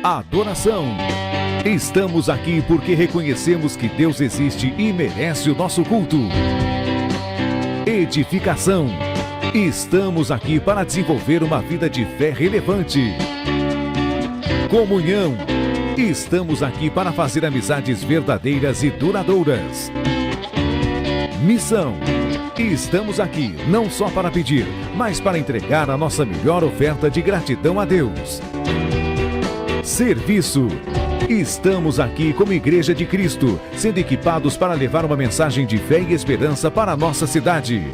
Adoração. Estamos aqui porque reconhecemos que Deus existe e merece o nosso culto. Edificação. Estamos aqui para desenvolver uma vida de fé relevante. Comunhão. Estamos aqui para fazer amizades verdadeiras e duradouras. Missão. Estamos aqui não só para pedir, mas para entregar a nossa melhor oferta de gratidão a Deus. Serviço. Estamos aqui como Igreja de Cristo, sendo equipados para levar uma mensagem de fé e esperança para a nossa cidade.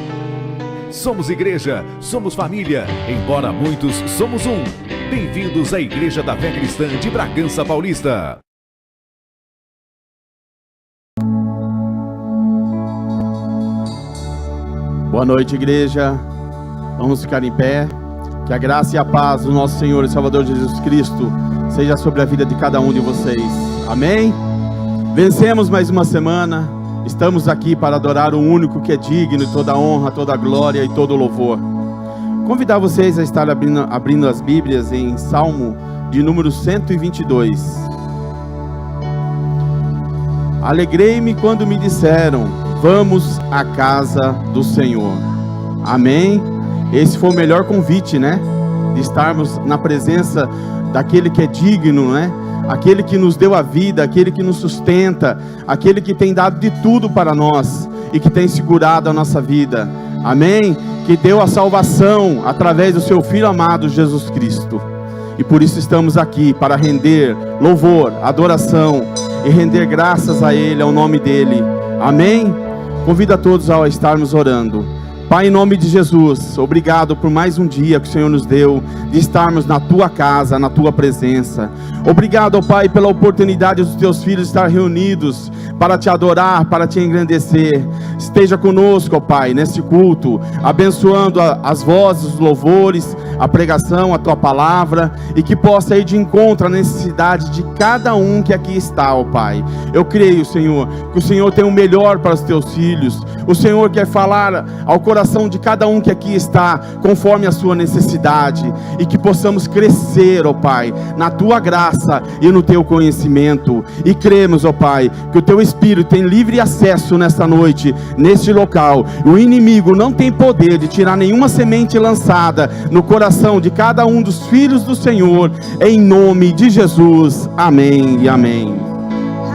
Somos igreja, somos família, embora muitos somos um. Bem-vindos à Igreja da Fé Cristã de Bragança Paulista. Boa noite, igreja. Vamos ficar em pé. Que a graça e a paz do nosso Senhor e Salvador Jesus Cristo seja sobre a vida de cada um de vocês. Amém? Vencemos mais uma semana. Estamos aqui para adorar o único que é digno de toda a honra, toda a glória e todo o louvor. Convidar vocês a estar abrindo as Bíblias em Salmo de número 122. Alegrei-me quando me disseram: vamos à casa do Senhor. Amém? Esse foi o melhor convite, né? De estarmos na presença daquele que é digno, né? Aquele que nos deu a vida, aquele que nos sustenta, aquele que tem dado de tudo para nós e que tem segurado a nossa vida. Amém? Que deu a salvação através do seu Filho amado Jesus Cristo. E por isso estamos aqui para render louvor, adoração e render graças a Ele, ao nome dEle. Amém? Convido a todos a estarmos orando. Pai, em nome de Jesus, obrigado por mais um dia que o Senhor nos deu de estarmos na Tua casa, na Tua presença. Obrigado, ó Pai, pela oportunidade dos Teus filhos estar reunidos para Te adorar, para Te engrandecer. Esteja conosco, ó Pai, neste culto, abençoando as vozes, os louvores, a pregação, a Tua palavra, e que possa ir de encontro à necessidade de cada um que aqui está, ó Pai. Eu creio, Senhor, que o Senhor tem o melhor para os Teus filhos. O Senhor quer falar ao coração de cada um que aqui está, conforme a sua necessidade, e que possamos crescer, ó Pai, na Tua graça e no Teu conhecimento, e cremos, ó Pai, que o Teu Espírito tem livre acesso nesta noite, neste local. O inimigo não tem poder de tirar nenhuma semente lançada no coração de cada um dos filhos do Senhor, em nome de Jesus, amém e amém.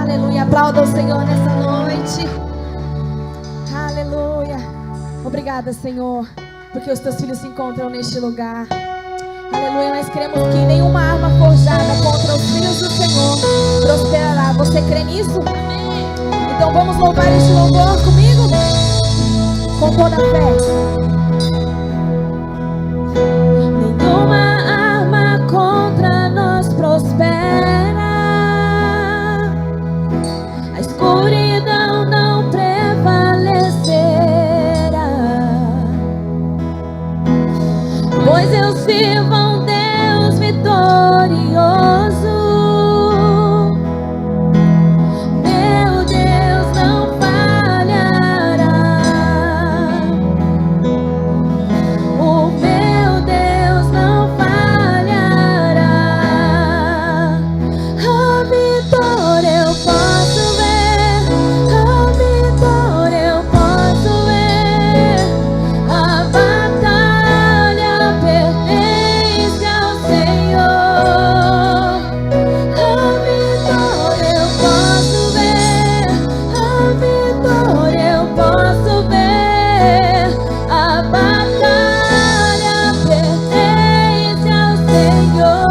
Aleluia, aplauda o Senhor nessa noite. Aleluia. Obrigada, Senhor, porque os Teus filhos se encontram neste lugar. Aleluia, nós cremos que nenhuma arma forjada contra os filhos do Senhor prosperará. Você crê nisso? Amém. Então vamos louvar este louvor comigo? Com toda a fé. Nenhuma arma contra nós prospera. A escuridão não prevalecerá, pois eu sirvo a um Deus vitorioso. Meu Deus não falhará. O meu Deus não falhará. A vitória eu posso ver, a vitória eu posso ver. A batalha pertence ao Senhor. A vitória eu posso ver, a vitória eu posso ver. A batalha pertence ao Senhor.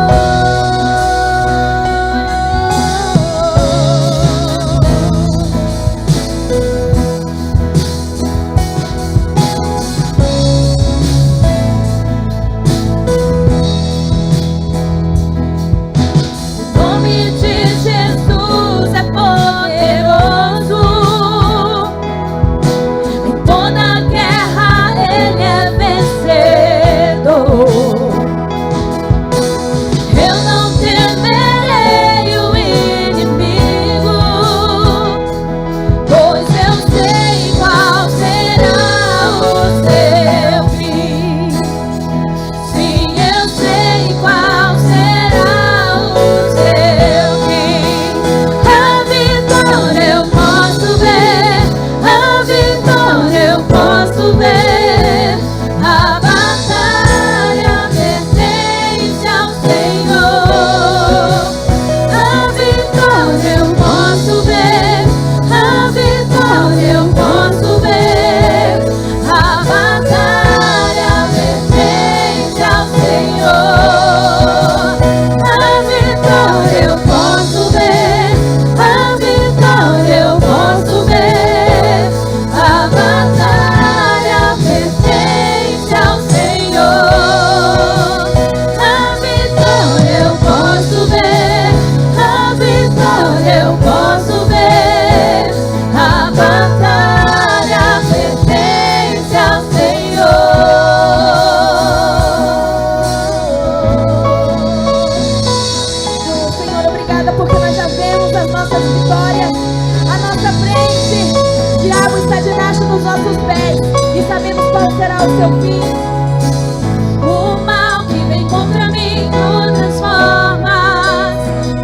O nome de Jesus é poderoso. Em toda guerra Ele é pés e sabemos qual será o seu fim. O mal que vem contra mim tu transformas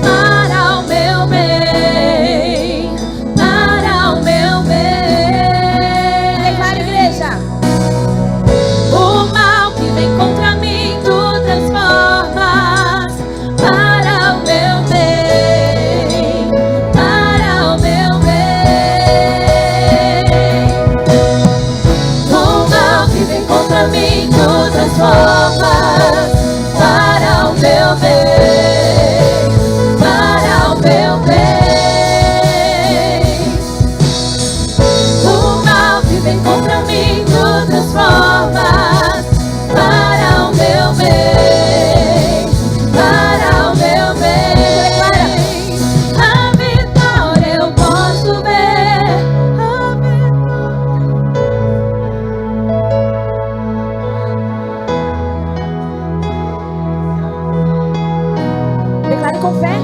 para o meu bem, para o meu bem. Declara, igreja. O mal que vem contra mim tu transformas para o meu bem, para o meu bem. O mal que vem contra mim tu transformas para o meu bem, para o meu bem. O mal que vem contra mim tu transformas para o meu bem, para o meu bem. A vitória eu posso ver, a vitória. Declare com fé.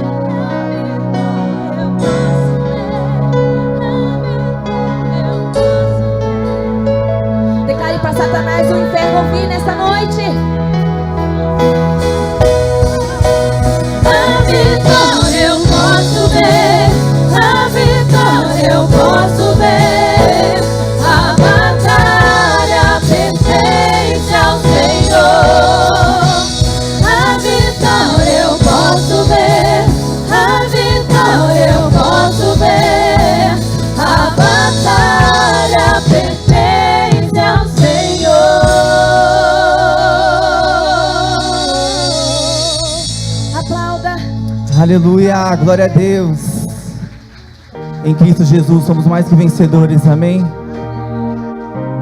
Declare para Satanás, o inferno ouvir nessa noite. A vitória eu posso ver, a vitória eu posso ver. A batalha pertence ao Senhor. A vitória eu posso ver, a vitória eu posso ver. A batalha pertence ao Senhor. Aplauda. Aleluia, glória a Deus. Em Cristo Jesus somos mais que vencedores, amém?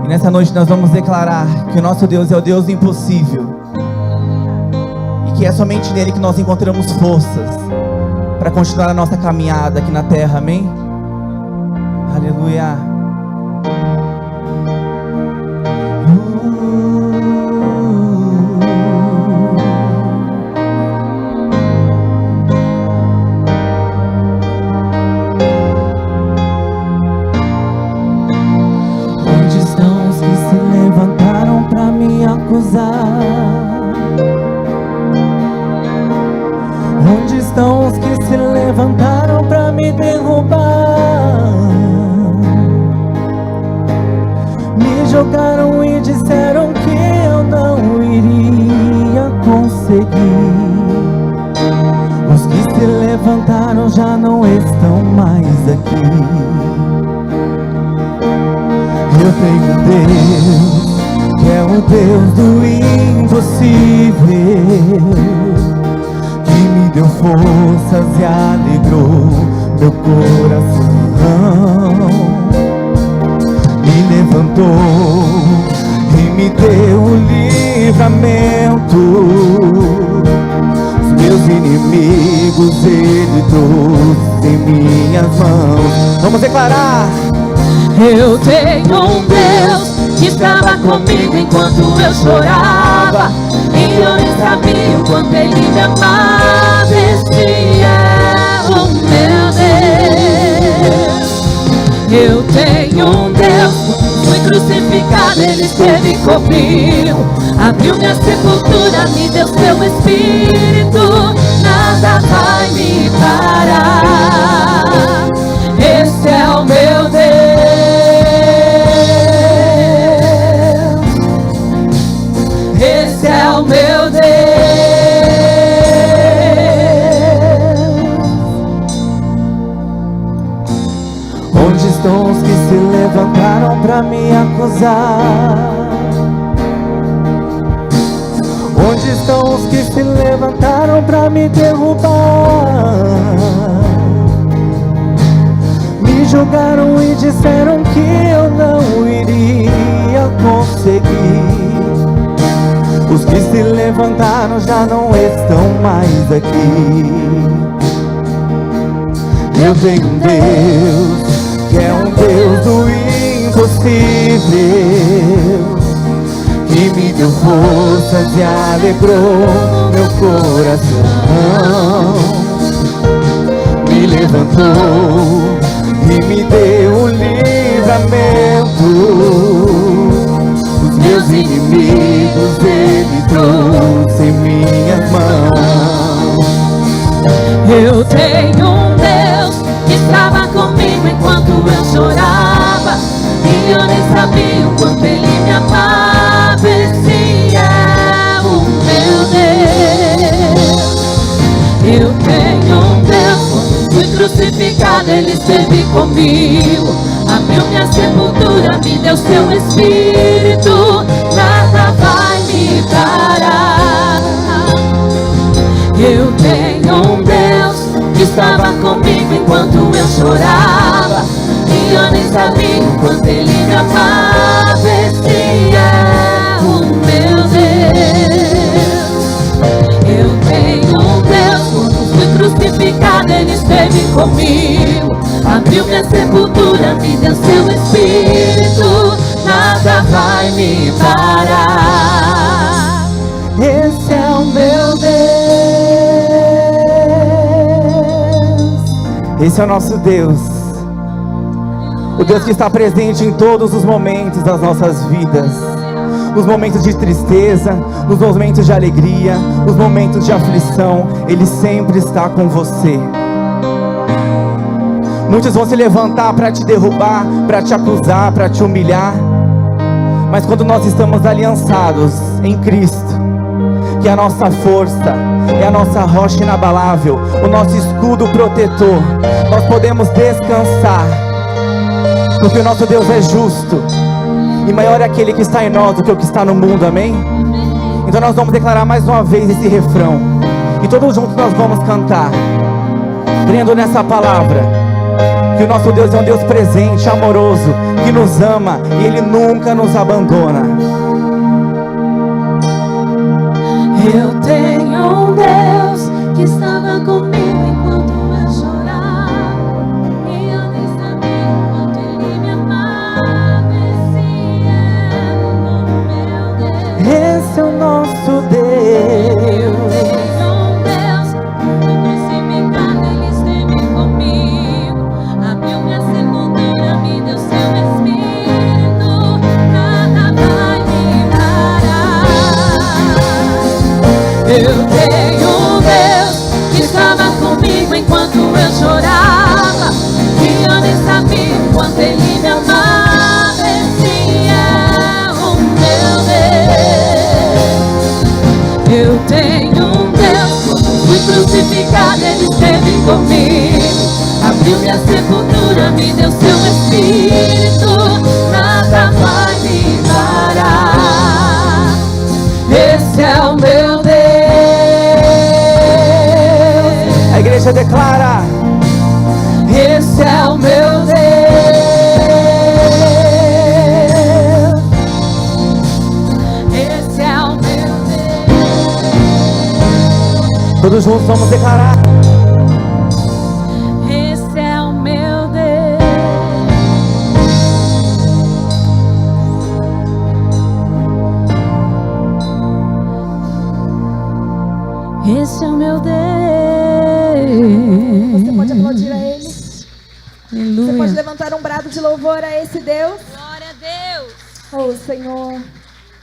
E nessa noite nós vamos declarar que o nosso Deus é o Deus do impossível, e que é somente nele que nós encontramos forças para continuar a nossa caminhada aqui na terra, amém? Aleluia. Onde estão os que se levantaram pra me acusar? Onde estão os que se levantaram pra me derrubar? Me jogaram e disseram que eu não iria conseguir. Os que se levantaram já não estão mais aqui. Eu tenho um Deus que é o Deus do impossível, que me deu forças e alegrou meu coração. Me levantou e me deu o livramento. Os meus inimigos ele trouxe em minhas mãos. Vamos declarar. Eu tenho um Deus que estava comigo enquanto eu chorava, e eu nem sabia o quanto Ele me amava. Esse é o meu Deus. Eu tenho um Deus, fui crucificado, Ele esteve comigo, abriu minha sepultura, me deu seu Espírito, nada vai me parar. Esse é o meu Deus. Esse é o meu Deus. Onde estão os que se levantaram pra me acusar? Onde estão os que se levantaram pra me derrubar? Me julgaram e disseram que eu não iria conseguir. Os que se levantaram já não estão mais aqui. Eu tenho um Deus que é um Deus do impossível, que me deu forças e alegrou meu coração. Me levantou e me deu o livramento. Os meus inimigos Ele trouxe em minhas mãos. Eu tenho um Deus que estava comigo enquanto eu chorava, e eu nem sabia o quanto Ele me amava. Esse é o meu Deus. Eu tenho um Deus, quando fui crucificado Ele esteve comigo, abriu minha sepultura, me deu seu Espírito, nada vai me parar. Eu tenho um Deus que estava comigo enquanto eu chorava, e eu nem sabia o quanto Ele me amava. Esse é o meu Deus. Eu tenho um Deus, quando fui crucificado Ele esteve comigo, abriu minha sepultura, me deu seu Espírito, nada vai me parar. Esse é o meu Deus. Esse é o nosso Deus. O Deus que está presente em todos os momentos das nossas vidas. Nos momentos de tristeza, nos momentos de alegria, nos momentos de aflição, Ele sempre está com você. Muitos vão se levantar para te derrubar, para te acusar, para te humilhar. Mas quando nós estamos aliançados em Cristo, que é a nossa força, é a nossa rocha inabalável, o nosso escudo protetor, nós podemos descansar, porque o nosso Deus é justo, e maior é aquele que está em nós do que o que está no mundo, amém? Então nós vamos declarar mais uma vez esse refrão, e todos juntos nós vamos cantar, crendo nessa palavra, que o nosso Deus é um Deus presente, amoroso, que nos ama, e Ele nunca nos abandona. Eu tenho um Deus que estava comigo enquanto eu chorava, e eu nem sabia o quanto Ele me amava. Esse é o meu Deus. Esse é o nosso Deus. Eu tenho um Deus, quando crucificado Ele esteve comigo, abriu minha sepultura, me deu seu Espírito, nada vai me parar. Eu tenho um Deus que estava comigo enquanto eu chorava, e eu nem sabia o quanto Ele me amava. Esse é o meu Deus. Eu tenho um Deus, quando fui crucificado Ele esteve comigo, abriu minha sepultura, me deu seu Espírito, nada vai me parar. Esse é o meu Deus. A igreja declara: Esse é o meu Deus. Esse é o meu Deus. todos juntos vamos declarar. Esse é o meu Deus. Esse é o meu Deus. Você pode aplaudir a Ele. Você Aleluia. pode levantar um brado de louvor a esse Deus. Glória a Deus. Oh, Senhor,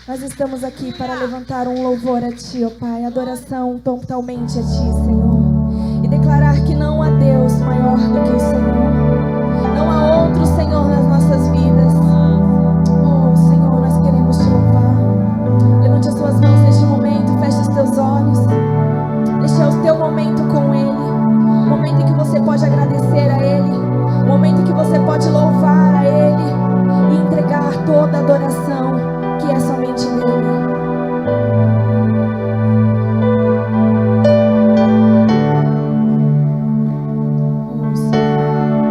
nós estamos aqui para levantar um louvor a Ti, ó Pai, adoração totalmente a Ti, Senhor, e declarar que não há Deus maior do que o Senhor, não há outro Senhor nas nossas vidas. Oh, Senhor, nós queremos Te louvar. Levante as suas mãos neste momento, feche os teus olhos. Este é o teu momento com Ele, o momento em que você pode agradecer a Ele, o momento em que você pode louvar a Ele e entregar toda a adoração que é somente nele. Oh, Senhor.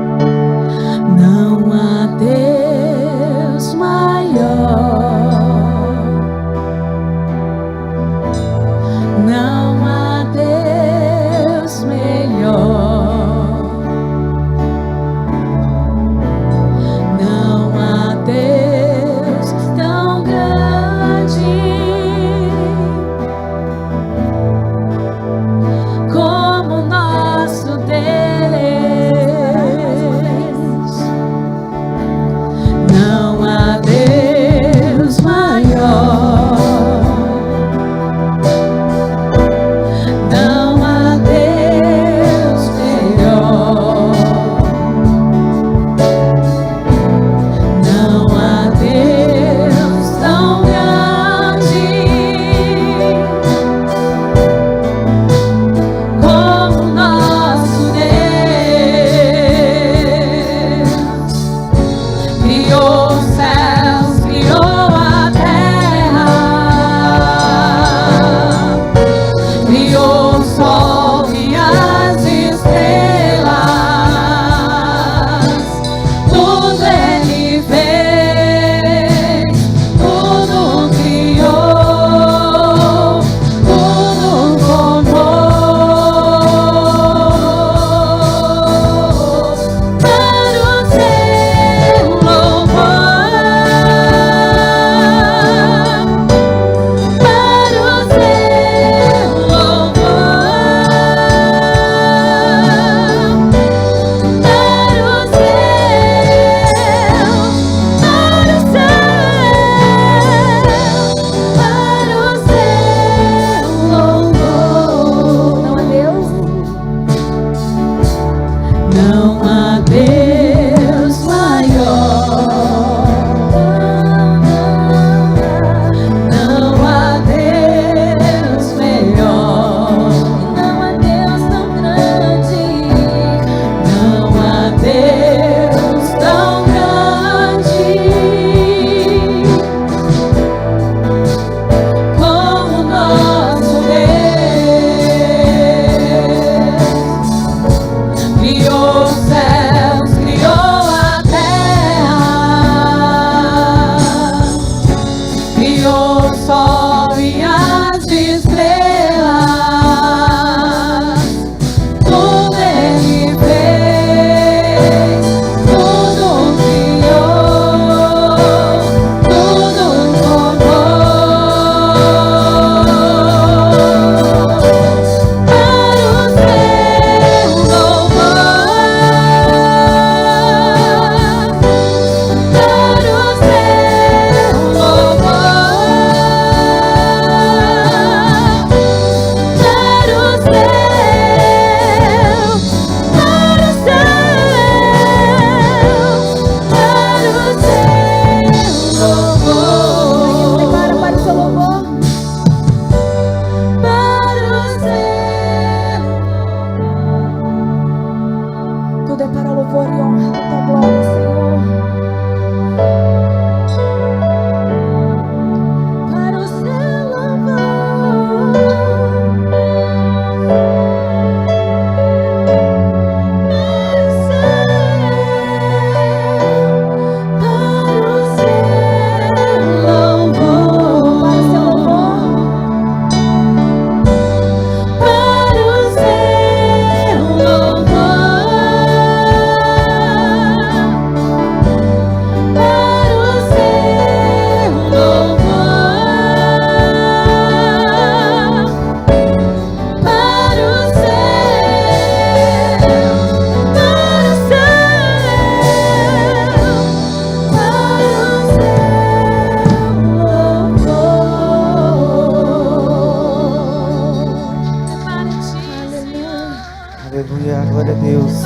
Deus.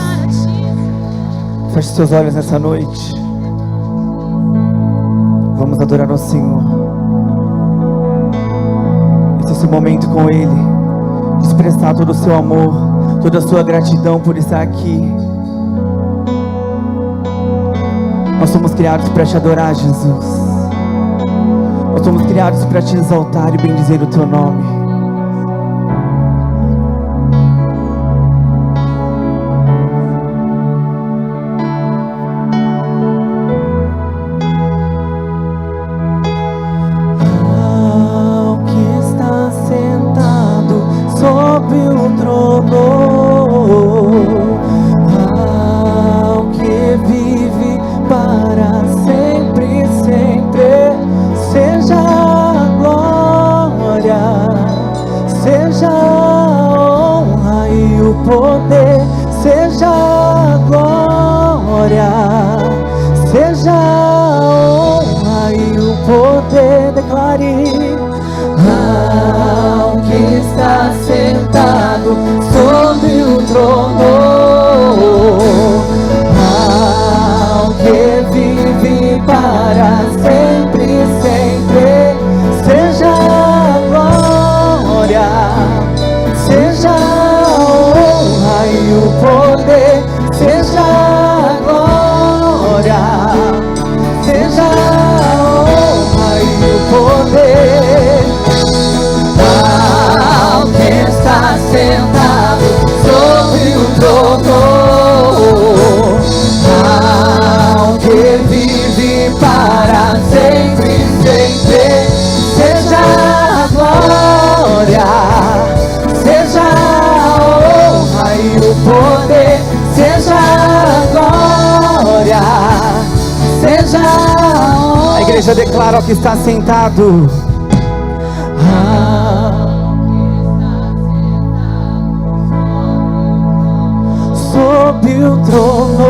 Feche seus olhos nessa noite. Vamos adorar ao Senhor. Esse momento com Ele, de expressar todo o seu amor, toda a sua gratidão por estar aqui. Nós somos criados para te adorar, Jesus. Nós somos criados para te exaltar e bendizer o teu nome. A igreja declara ao que está sentado. Sob o trono.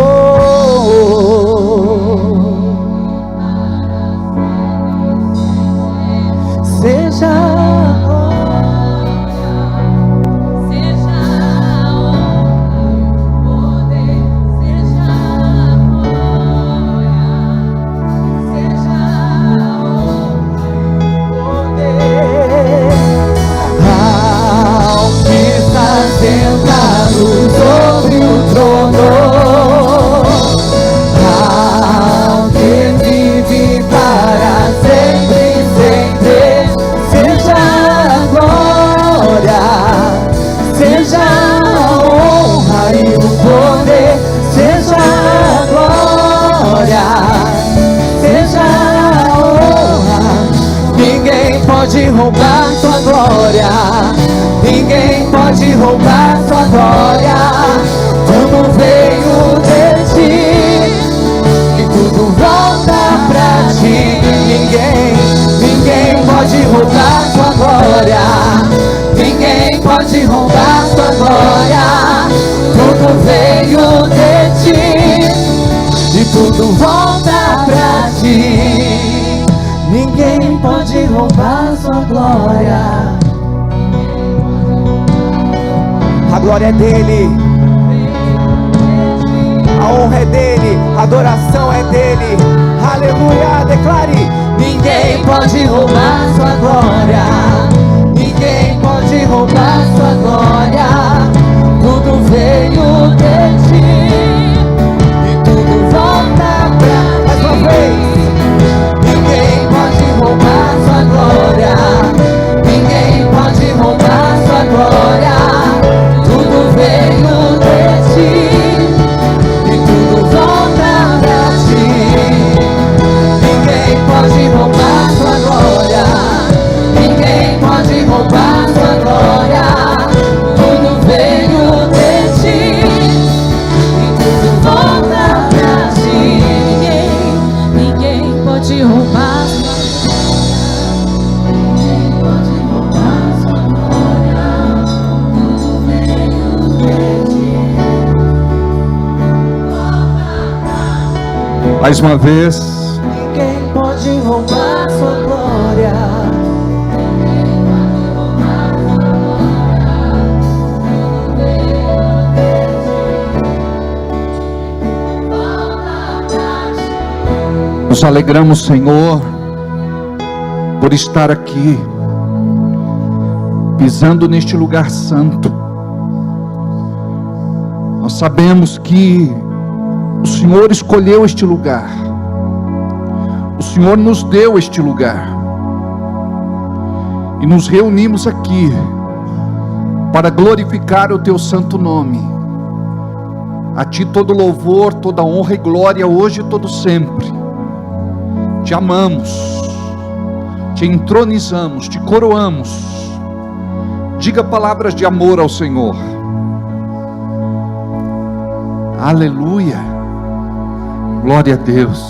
Seja pode roubar sua glória, ninguém pode roubar sua glória. Tudo veio de ti e tudo volta pra ti. Ninguém pode roubar sua glória, ninguém pode roubar sua glória. Tudo veio de ti e tudo volta pra ti. Ninguém pode roubar sua glória. A glória é dele, a honra é dele, a adoração é dele. Aleluia, declare: ninguém pode roubar sua glória, ninguém pode roubar sua glória. Tudo veio de ti e tudo volta pra mais uma vez. Ninguém pode roubar sua glória, ninguém pode roubar sua glória. Tudo veio de ti e tudo volta pra ti. Ninguém pode roubar sua glória, ninguém pode roubar sua glória. Tudo veio de ti e tudo volta pra ti. Ninguém pode roubar. Mais uma vez. Ninguém pode roubar sua glória. Nos alegramos, Senhor, por estar aqui, pisando neste lugar santo. Nós sabemos que o Senhor escolheu este lugar, o Senhor nos deu este lugar, e nos reunimos aqui para glorificar o Teu santo nome. A Ti todo louvor, toda honra e glória, hoje e todo sempre. Te amamos, Te entronizamos, Te coroamos. Diga palavras de amor ao Senhor. Aleluia, glória a Deus.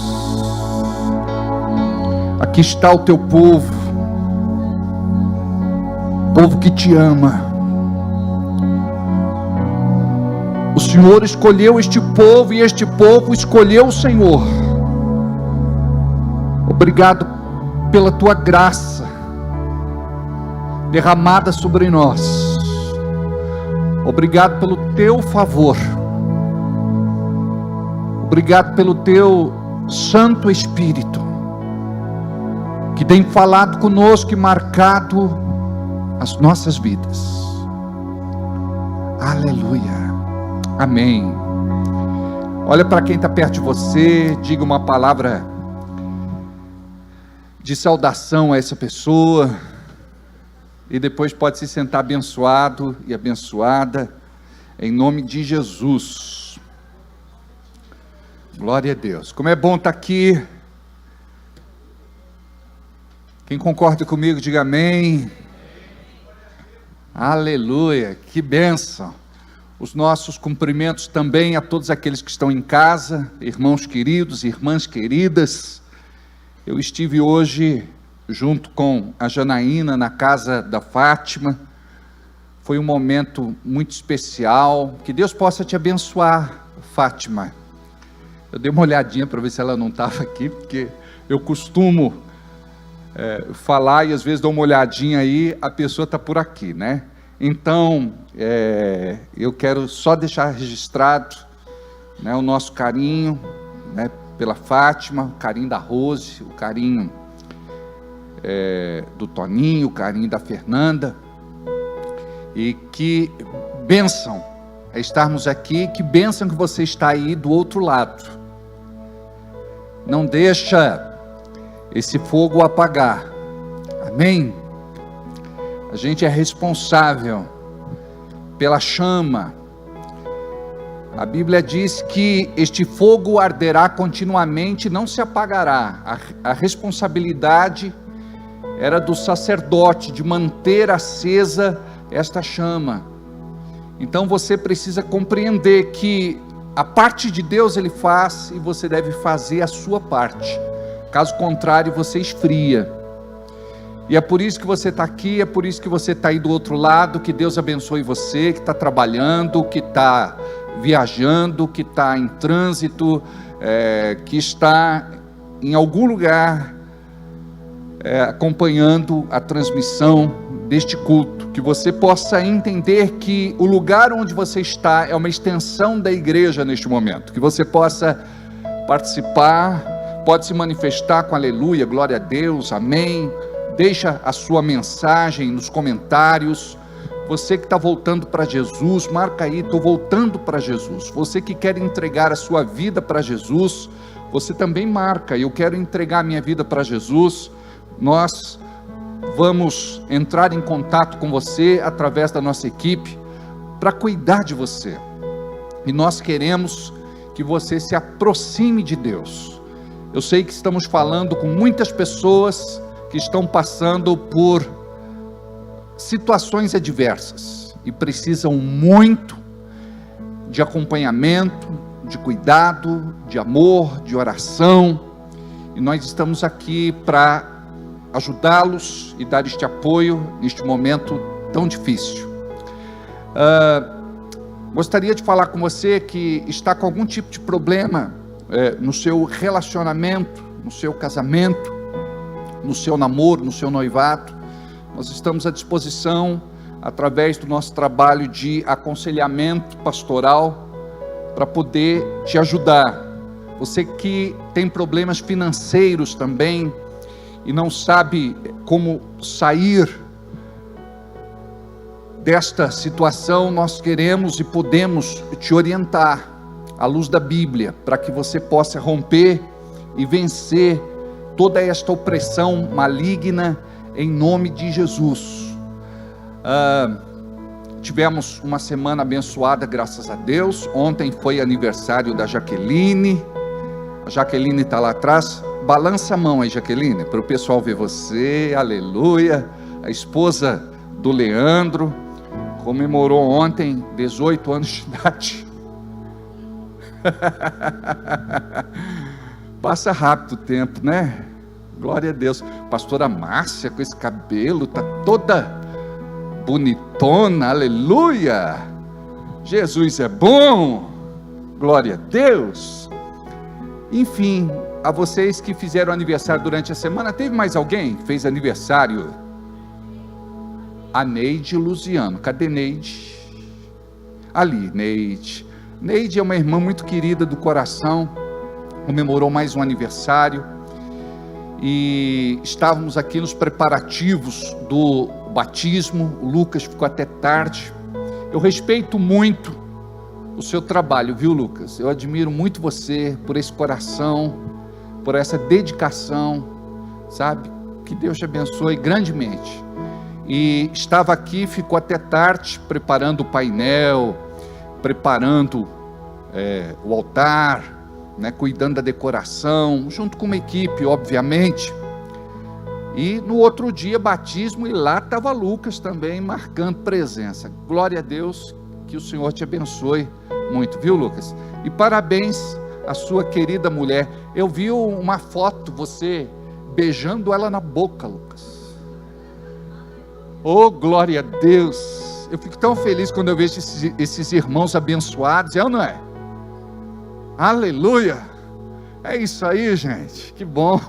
Aqui está o Teu povo, povo que Te ama. O Senhor escolheu este povo e este povo escolheu o Senhor. Obrigado pela Tua graça derramada sobre nós. Obrigado pelo Teu favor. Obrigado pelo Teu Santo Espírito, que tem falado conosco e marcado as nossas vidas. Aleluia. Amém. Olha para quem está perto de você, diga uma palavra de saudação a essa pessoa, e depois pode se sentar abençoado e abençoada, em nome de Jesus. Glória a Deus. Como é bom estar aqui. Quem concorda comigo, diga amém. Aleluia, que bênção. Os nossos cumprimentos também a todos aqueles que estão em casa, irmãos queridos, irmãs queridas. Eu estive hoje junto com a Janaína na casa da Fátima. Foi um momento muito especial. Que Deus possa te abençoar, Fátima. Eu dei uma olhadinha para ver se ela não estava aqui, porque eu costumo falar e às vezes dou uma olhadinha aí, a pessoa está por aqui, né? Então, eu quero só deixar registrado, né, o nosso carinho, né, pela Fátima, o carinho da Rose, o carinho do Toninho, o carinho da Fernanda, e que bênção é estarmos aqui, que bênção que você está aí do outro lado. Não deixa esse fogo apagar, amém? A gente é responsável pela chama. A Bíblia diz que este fogo arderá continuamente, não se apagará. A responsabilidade era do sacerdote de manter acesa esta chama. Então você precisa compreender que a parte de Deus Ele faz e você deve fazer a sua parte. Caso contrário, você esfria. E é por isso que você está aqui, é por isso que você está aí do outro lado. Que Deus abençoe você, que está trabalhando, que está viajando, que está em trânsito, que está em algum lugar acompanhando a transmissão deste culto. Que você possa entender que o lugar onde você está é uma extensão da igreja neste momento. Que você possa participar, pode se manifestar com aleluia, glória a Deus, amém. Deixa a sua mensagem nos comentários. Você que está voltando para Jesus, marca aí, estou voltando para Jesus. Você que quer entregar a sua vida para Jesus, você também marca, eu quero entregar a minha vida para Jesus. Nós vamos entrar em contato com você através da nossa equipe para cuidar de você. E nós queremos que você se aproxime de Deus. Eu sei que estamos falando com muitas pessoas que estão passando por situações adversas e precisam muito de acompanhamento, de cuidado, de amor, de oração, e nós estamos aqui para ajudá-los e dar este apoio neste momento tão difícil. Gostaria de falar com você que está com algum tipo de problema no seu relacionamento, no seu casamento, no seu namoro, no seu noivado. Nós estamos à disposição, através do nosso trabalho de aconselhamento pastoral, para poder te ajudar Você que tem problemas financeiros também e não sabe como sair desta situação, nós queremos e podemos te orientar à luz da Bíblia, para que você possa romper e vencer toda esta opressão maligna em nome de Jesus. Tivemos uma semana abençoada, graças a Deus. Ontem foi aniversário da Jaqueline. A Jaqueline está lá atrás. Balança a mão aí, Jaqueline, para o pessoal ver você. Aleluia. A esposa do Leandro comemorou ontem 18 anos de idade. Passa rápido o tempo, né? Glória a Deus. Pastora Márcia com esse cabelo, tá toda bonitona, aleluia. Jesus é bom, glória a Deus. Enfim, a vocês que fizeram aniversário durante a semana, teve mais alguém que fez aniversário? A Neide Luziano, cadê Neide? Ali, Neide. Neide é uma irmã muito querida do coração, comemorou mais um aniversário, e estávamos aqui nos preparativos do batismo. O Lucas ficou até tarde. Eu respeito muito o seu trabalho, viu, Lucas? Eu admiro muito você por esse coração, por essa dedicação, sabe? Que Deus te abençoe grandemente. E estava aqui, ficou até tarde, preparando o painel, preparando o altar, né, cuidando da decoração, junto com uma equipe, obviamente. E no outro dia, batismo, e lá estava Lucas também, marcando presença. Glória a Deus, que o Senhor te abençoe muito, viu, Lucas? E parabéns à sua querida mulher. Eu vi uma foto, você beijando ela na boca, Lucas. Oh, glória a Deus. Eu fico tão feliz quando eu vejo esses irmãos abençoados, é ou não é? Aleluia. É isso aí, gente, que bom.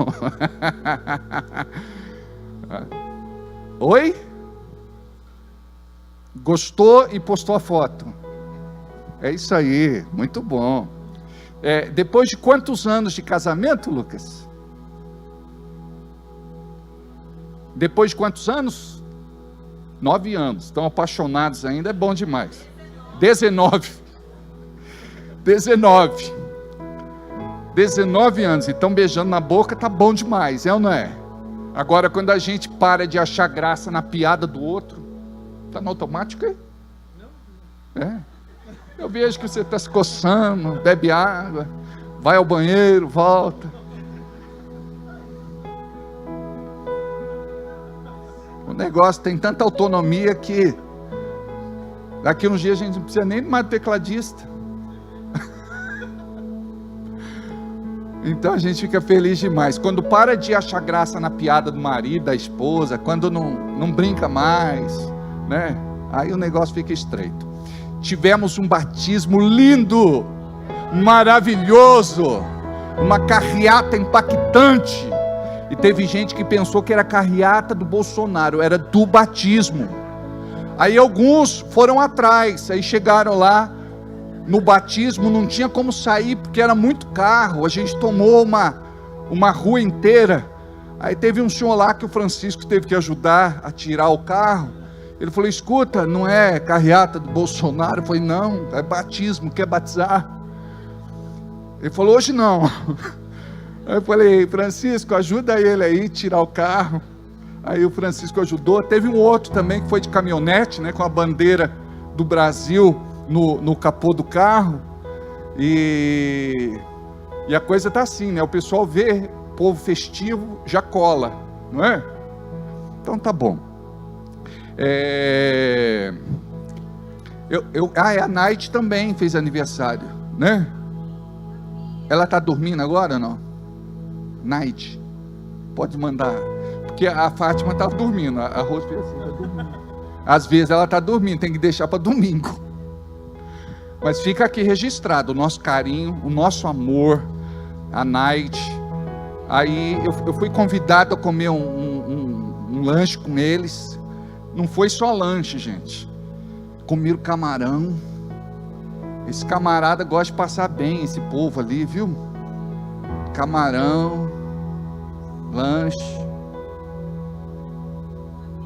Oi? Gostou e postou a foto. É isso aí, muito bom. Depois de quantos anos de casamento, Lucas? Depois de quantos anos? 9 anos, estão apaixonados ainda, é bom demais. 19 anos, e estão beijando na boca, tá bom demais, é ou não é? Agora, quando a gente para de achar graça na piada do outro, tá no automático aí? Não. Eu vejo que você está se coçando, bebe água, vai ao banheiro, volta. O negócio tem tanta autonomia que daqui uns dias a gente não precisa nem mais do tecladista. Então a gente fica feliz demais. Quando para de achar graça na piada do marido, da esposa, quando não brinca mais, né? Aí o negócio fica estreito. Tivemos um batismo lindo, maravilhoso, uma carreata impactante. E teve gente que pensou que era carreata do Bolsonaro, era do batismo. Aí alguns foram atrás, aí chegaram lá no batismo, não tinha como sair porque era muito carro. A gente tomou uma rua inteira. Aí teve um senhor lá que o Francisco teve que ajudar a tirar o carro. Ele falou: escuta, não é carreata do Bolsonaro? Eu falei: não, é batismo, quer batizar? Ele falou: hoje não. Aí eu falei: Francisco, ajuda ele aí, tirar o carro. Aí o Francisco ajudou. Teve um outro também que foi de caminhonete, né, com a bandeira do Brasil no capô do carro. E a coisa tá assim, né? O pessoal vê povo festivo, já cola, não é? Então tá bom. A Night também fez aniversário, né? Ela tá dormindo agora ou não? Night, pode mandar, porque a Fátima estava dormindo, a Rose fez assim, tá dormindo. Às vezes ela está dormindo, tem que deixar para domingo. Mas fica aqui registrado o nosso carinho, o nosso amor, a Night. Aí eu fui convidado a comer um lanche com eles. Não foi só lanche, gente. Comeram camarão. Esse camarada gosta de passar bem, esse povo ali, viu? camarão, lanche.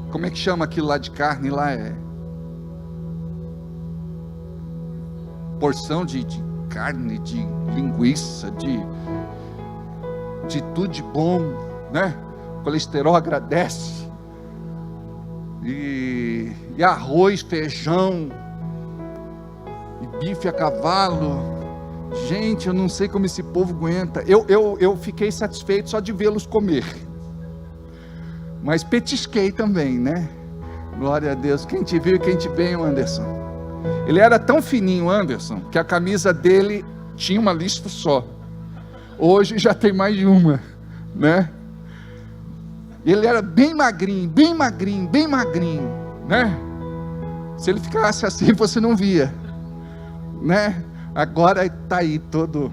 Como é que chama aquilo lá de carne? Lá é porção de carne, de linguiça, de tudo de bom, né? O colesterol agradece. E arroz, feijão, e bife a cavalo. Gente, eu não sei como esse povo aguenta. Eu fiquei satisfeito só de vê-los comer. Mas petisquei também, né? Glória a Deus. Quem te viu e quem te vê, Anderson? Ele era tão fininho, Anderson, que a camisa dele tinha uma lista só. Hoje já tem mais de uma, né? Ele era bem magrinho, bem magrinho, bem magrinho, né? Se ele ficasse assim, você não via, né? Agora está aí todo...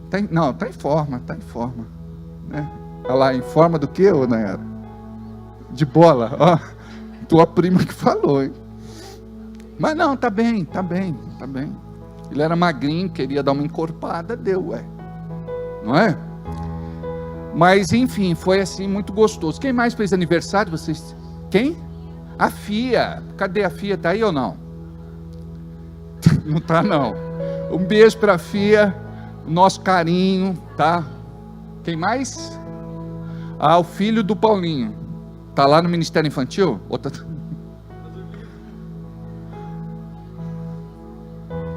está em forma, né? Olha lá, em forma do que, ô Nayara? De bola, ó. Tua prima que falou, hein? Mas não, tá bem. Ele era magrinho, queria dar uma encorpada, deu, não é? Mas enfim, foi assim muito gostoso. Quem mais fez aniversário? Vocês? Quem? A Fia. Cadê a Fia? Tá aí ou não? Não tá não. Um beijo pra Fia, nosso carinho, tá? Quem mais? O filho do Paulinho. Tá lá no Ministério Infantil?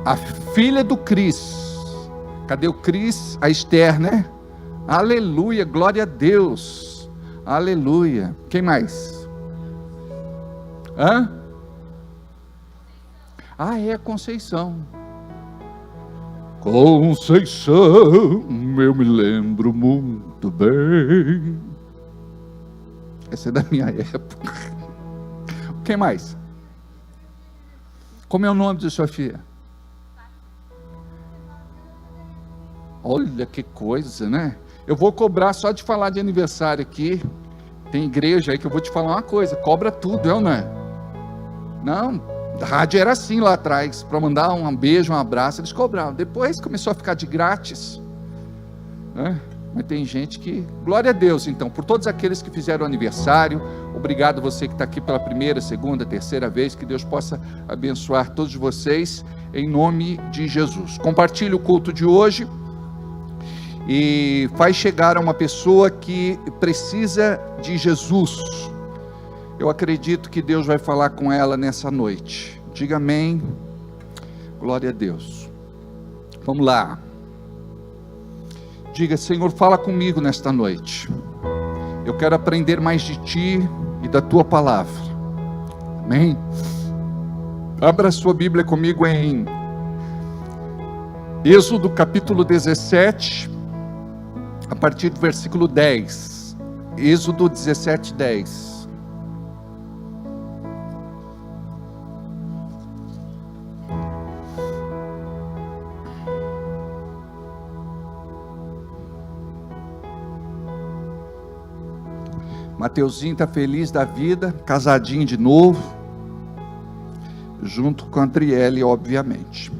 A filha do Cris. Cadê o Cris? A Esther, né? Aleluia, glória a Deus. Aleluia. Quem mais? É a Conceição. Conceição, eu me lembro muito bem. Essa é da minha época. Quem mais? Como é o nome de sua filha? Olha que coisa, né? Eu vou cobrar só de falar de aniversário aqui. Tem igreja aí que eu vou te falar uma coisa. Cobra tudo, não é? Não, a rádio era assim lá atrás. Para mandar um beijo, um abraço, eles cobravam. Depois começou a ficar de grátis, né? Mas tem gente que... Glória a Deus, então, por todos aqueles que fizeram aniversário. Obrigado você que está aqui pela primeira, segunda, terceira vez. Que Deus possa abençoar todos vocês, em nome de Jesus. Compartilhe o culto de hoje. E faz chegar a uma pessoa que precisa de Jesus. Eu acredito que Deus vai falar com ela nessa noite. Diga amém. Glória a Deus. Vamos lá. Diga: Senhor, fala comigo nesta noite. Eu quero aprender mais de Ti e da Tua palavra. Amém? Abra a sua Bíblia comigo em Êxodo capítulo 17, a partir do versículo 10. Êxodo 17, 10. Mateuzinho está feliz da vida, casadinho de novo, junto com a Adriele, obviamente.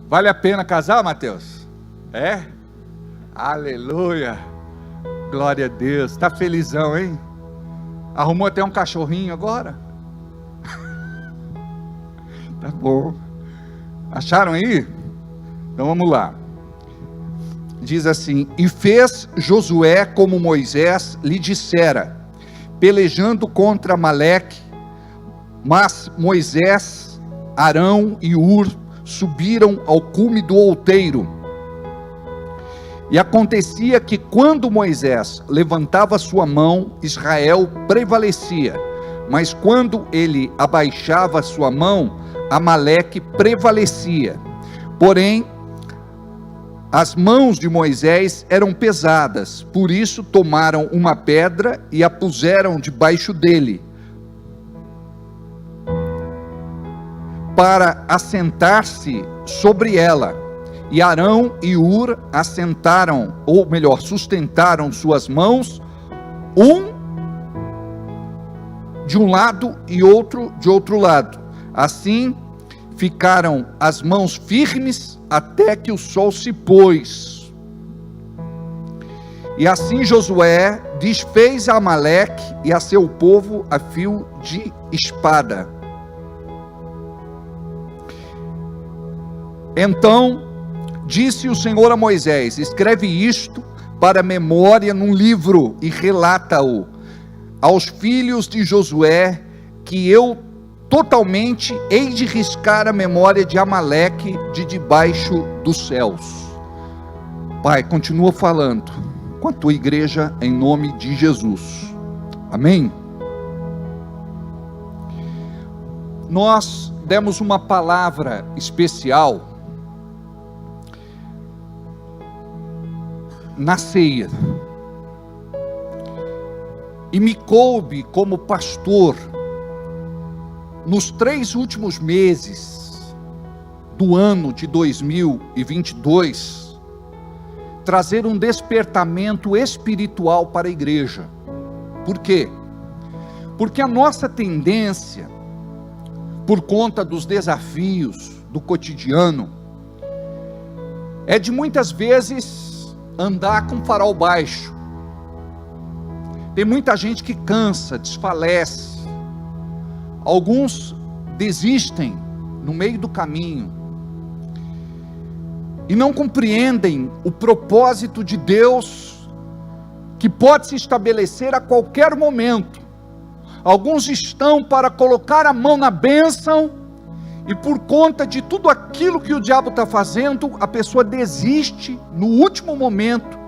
Vale a pena casar, Mateus? É? Aleluia, glória a Deus. Está felizão, hein? Arrumou até um cachorrinho agora? Tá bom. Acharam aí? Então vamos lá. Diz assim: e fez Josué como Moisés lhe dissera, pelejando contra Amaleque. Mas Moisés, Arão e Hur subiram ao cume do outeiro. E acontecia que quando Moisés levantava sua mão, Israel prevalecia, mas quando ele abaixava sua mão, Amaleque prevalecia. Porém, as mãos de Moisés eram pesadas, por isso tomaram uma pedra e a puseram debaixo dele, para assentar-se sobre ela. E Arão e Hur assentaram, ou melhor, sustentaram suas mãos, um de um lado e outro de outro lado. Assim ficaram as mãos firmes até que o sol se pôs. E assim Josué desfez a Amaleque e a seu povo a fio de espada. Então disse o Senhor a Moisés: escreve isto para memória num livro e relata-o aos filhos de Josué, que eu totalmente hei de riscar a memória de Amaleque de debaixo dos céus. Pai, continua falando com a tua igreja em nome de Jesus. Amém? Nós demos uma palavra especial na ceia, e me coube como pastor, nos 3 últimos meses do ano de 2022, trazer um despertamento espiritual para a igreja. Por quê? Porque a nossa tendência, por conta dos desafios do cotidiano, é de muitas vezes andar com farol baixo. Tem muita gente que cansa, desfalece. Alguns desistem no meio do caminho e não compreendem o propósito de Deus, que pode se estabelecer a qualquer momento. Alguns estão para colocar a mão na bênção, e por conta de tudo aquilo que o diabo está fazendo, a pessoa desiste no último momento,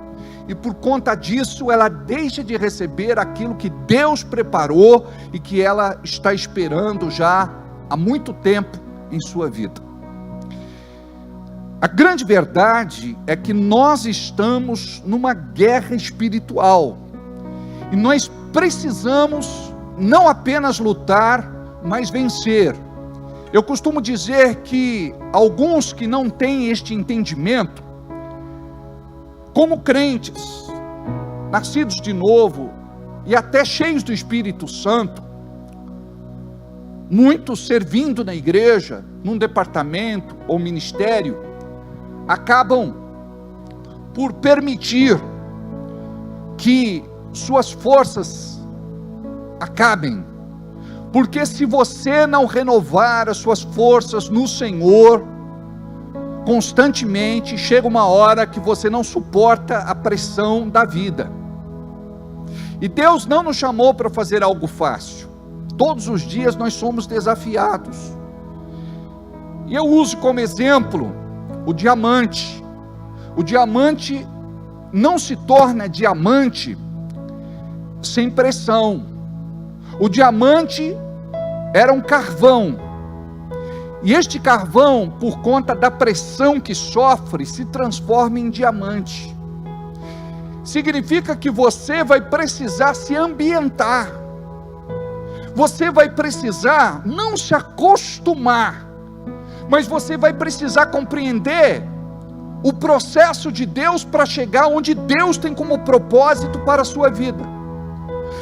e por conta disso ela deixa de receber aquilo que Deus preparou e que ela está esperando já há muito tempo em sua vida. A grande verdade é que nós estamos numa guerra espiritual, e nós precisamos não apenas lutar, mas vencer. Eu costumo dizer que alguns que não têm este entendimento, como crentes, nascidos de novo e até cheios do Espírito Santo, muitos servindo na igreja, num departamento ou ministério, acabam por permitir que suas forças acabem. Porque se você não renovar as suas forças no Senhor constantemente, chega uma hora que você não suporta a pressão da vida. E Deus não nos chamou para fazer algo fácil. Todos os dias nós somos desafiados. E eu uso como exemplo o diamante. O diamante não se torna diamante sem pressão. O diamante era um carvão, e este carvão, por conta da pressão que sofre, se transforma em diamante. Significa que você vai precisar se ambientar, você vai precisar não se acostumar, mas você vai precisar compreender o processo de Deus para chegar onde Deus tem como propósito para a sua vida.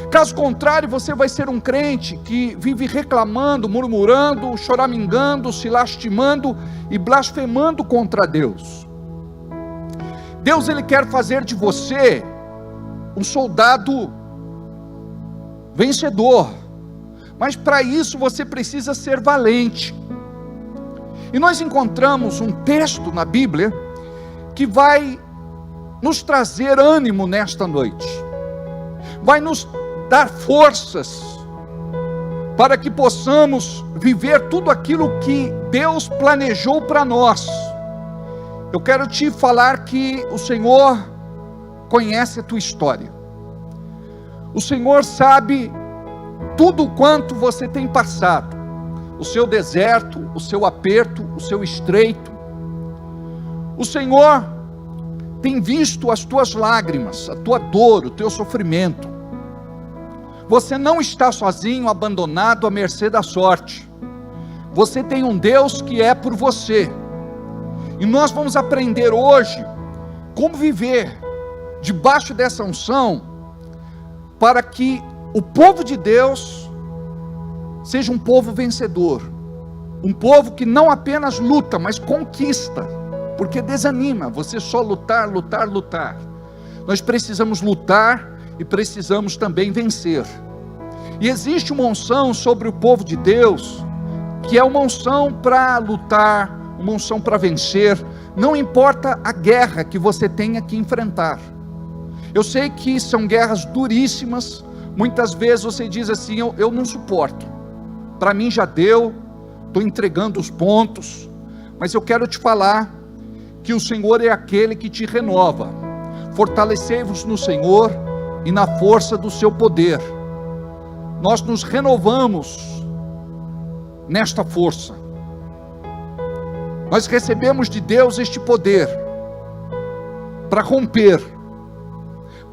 Caso contrário, você vai ser um crente que vive reclamando, murmurando, choramingando, se lastimando e blasfemando contra Deus. Deus, Ele quer fazer de você um soldado vencedor, mas para isso você precisa ser valente. E nós encontramos um texto na Bíblia que vai nos trazer ânimo nesta noite, vai nos dar forças para que possamos viver tudo aquilo que Deus planejou para nós. Eu quero te falar que o Senhor conhece a tua história. O Senhor sabe tudo quanto você tem passado, o seu deserto, o seu aperto, o seu estreito. O Senhor tem visto as tuas lágrimas, a tua dor, o teu sofrimento. Você não está sozinho, abandonado à mercê da sorte. Você tem um Deus que é por você. E nós vamos aprender hoje como viver debaixo dessa unção, para que o povo de Deus seja um povo vencedor. Um povo que não apenas luta, mas conquista, porque desanima você só lutar, lutar, lutar. Nós precisamos lutar e precisamos também vencer. E existe uma unção sobre o povo de Deus, que é uma unção para lutar, uma unção para vencer, não importa a guerra que você tenha que enfrentar. Eu sei que são guerras duríssimas, muitas vezes você diz assim, eu não suporto, para mim já deu, estou entregando os pontos, mas eu quero te falar que o Senhor é aquele que te renova. Fortalecei-vos no Senhor e na força do seu poder. Nós nos renovamos nesta força. Nós recebemos de Deus este poder para romper,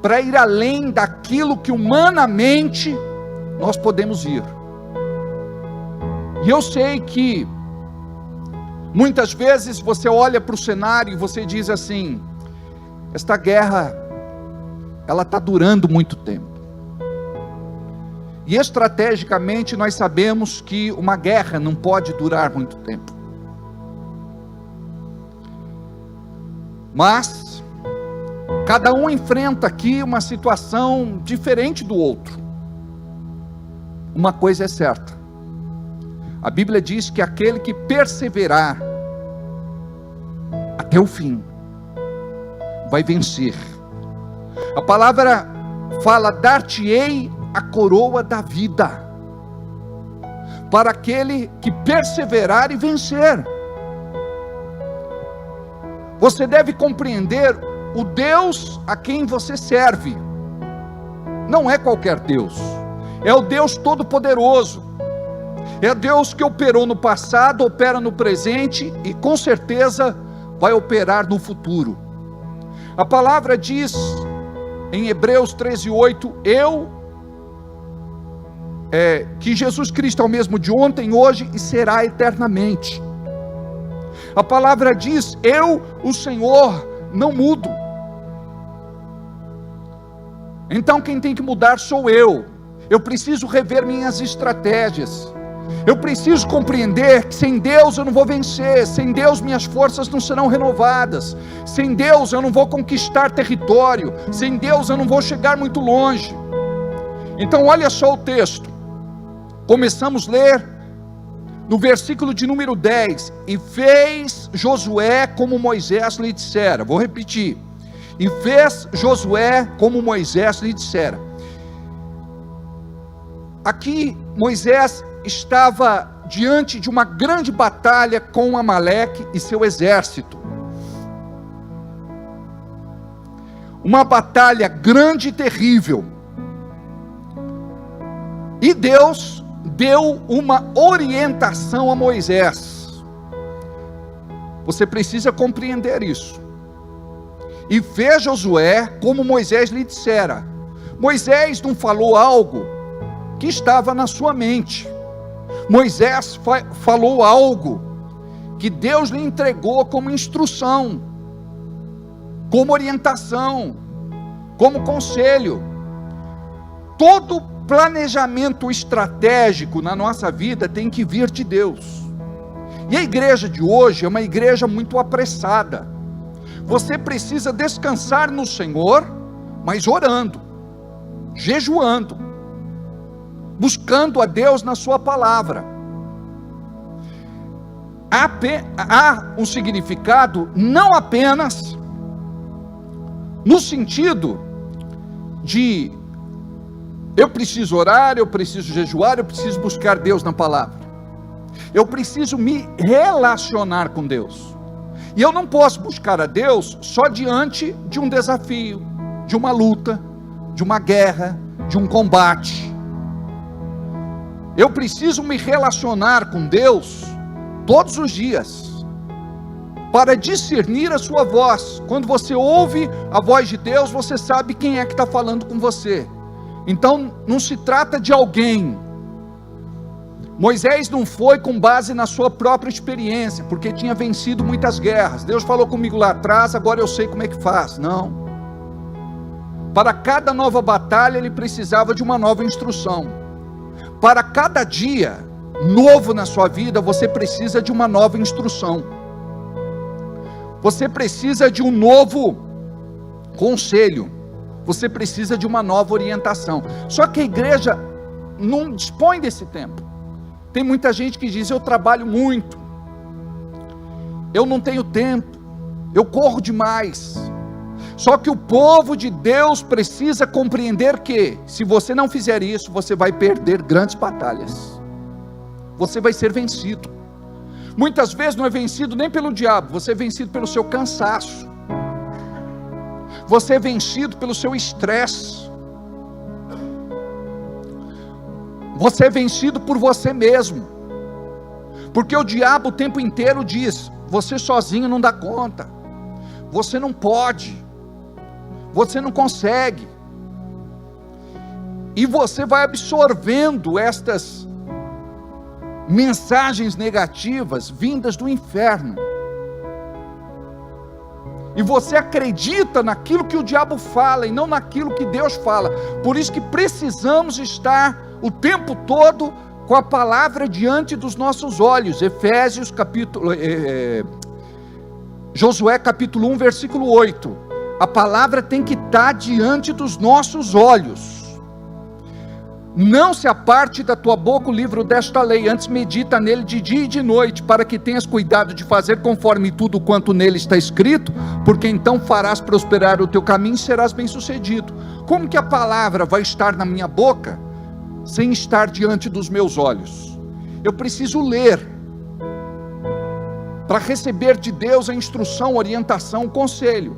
para ir além daquilo que humanamente nós podemos ir. E eu sei que muitas vezes você olha para o cenário e você diz assim, esta guerra, ela está durando muito tempo. E estrategicamente nós sabemos que uma guerra não pode durar muito tempo. Mas cada um enfrenta aqui uma situação diferente do outro. Uma coisa é certa. A Bíblia diz que aquele que perseverar até o fim vai vencer. A palavra fala, dar-te-ei a coroa da vida, para aquele que perseverar e vencer. Você deve compreender o Deus a quem você serve. Não é qualquer Deus, é o Deus Todo-Poderoso. É Deus que operou no passado, opera no presente e com certeza vai operar no futuro. A palavra diz em Hebreus 13:8, que Jesus Cristo é o mesmo de ontem, hoje e será eternamente. A palavra diz, eu, o Senhor, não mudo. Então quem tem que mudar sou eu. Eu preciso rever minhas estratégias. Eu preciso compreender que sem Deus eu não vou vencer, sem Deus minhas forças não serão renovadas, sem Deus eu não vou conquistar território, sem Deus eu não vou chegar muito longe. Então olha só o texto, começamos a ler no versículo de número 10, e fez Josué como Moisés lhe dissera. Vou repetir, e fez Josué como Moisés lhe dissera. Aqui Moisés estava diante de uma grande batalha com Amaleque e seu exército. Uma batalha grande e terrível. E Deus deu uma orientação a Moisés. Você precisa compreender isso. E fez Josué como Moisés lhe dissera. Moisés não falou algo que estava na sua mente. Moisés falou algo que Deus lhe entregou como instrução, como orientação, como conselho. Todo planejamento estratégico na nossa vida tem que vir de Deus. E a igreja de hoje é uma igreja muito apressada. Você precisa descansar no Senhor, mas orando, jejuando, buscando a Deus na sua palavra. Há um significado não apenas no sentido de eu preciso orar, eu preciso jejuar, eu preciso buscar Deus na palavra. Eu preciso me relacionar com Deus. E eu não posso buscar a Deus só diante de um desafio, de uma luta, de uma guerra, de um combate. Eu preciso me relacionar com Deus todos os dias, para discernir a sua voz. Quando você ouve a voz de Deus, você sabe quem é que está falando com você. Então não se trata de alguém. Moisés não foi com base na sua própria experiência, porque tinha vencido muitas guerras. Deus falou comigo lá atrás, agora eu sei como é que faz. Não. Para cada nova batalha ele precisava de uma nova instrução. Para cada dia novo na sua vida, você precisa de uma nova instrução. Você precisa de um novo conselho. Você precisa de uma nova orientação. Só que a igreja não dispõe desse tempo. Tem muita gente que diz: eu trabalho muito, eu não tenho tempo, eu corro demais. Só que o povo de Deus precisa compreender que, se você não fizer isso, você vai perder grandes batalhas. Você vai ser vencido. Muitas vezes não é vencido nem pelo diabo, você é vencido pelo seu cansaço. Você é vencido pelo seu estresse. Você é vencido por você mesmo. Porque o diabo o tempo inteiro diz: você sozinho não dá conta. Você não pode. Você não consegue. E você vai absorvendo estas mensagens negativas vindas do inferno. E você acredita naquilo que o diabo fala e não naquilo que Deus fala. Por isso que precisamos estar o tempo todo com a palavra diante dos nossos olhos. Josué capítulo 1, versículo 8. A palavra tem que estar diante dos nossos olhos. Não se aparte da tua boca o livro desta lei, antes medita nele de dia e de noite, para que tenhas cuidado de fazer conforme tudo quanto nele está escrito, porque então farás prosperar o teu caminho e serás bem sucedido. Como que a palavra vai estar na minha boca, sem estar diante dos meus olhos? Eu preciso ler, para receber de Deus a instrução, orientação, o conselho.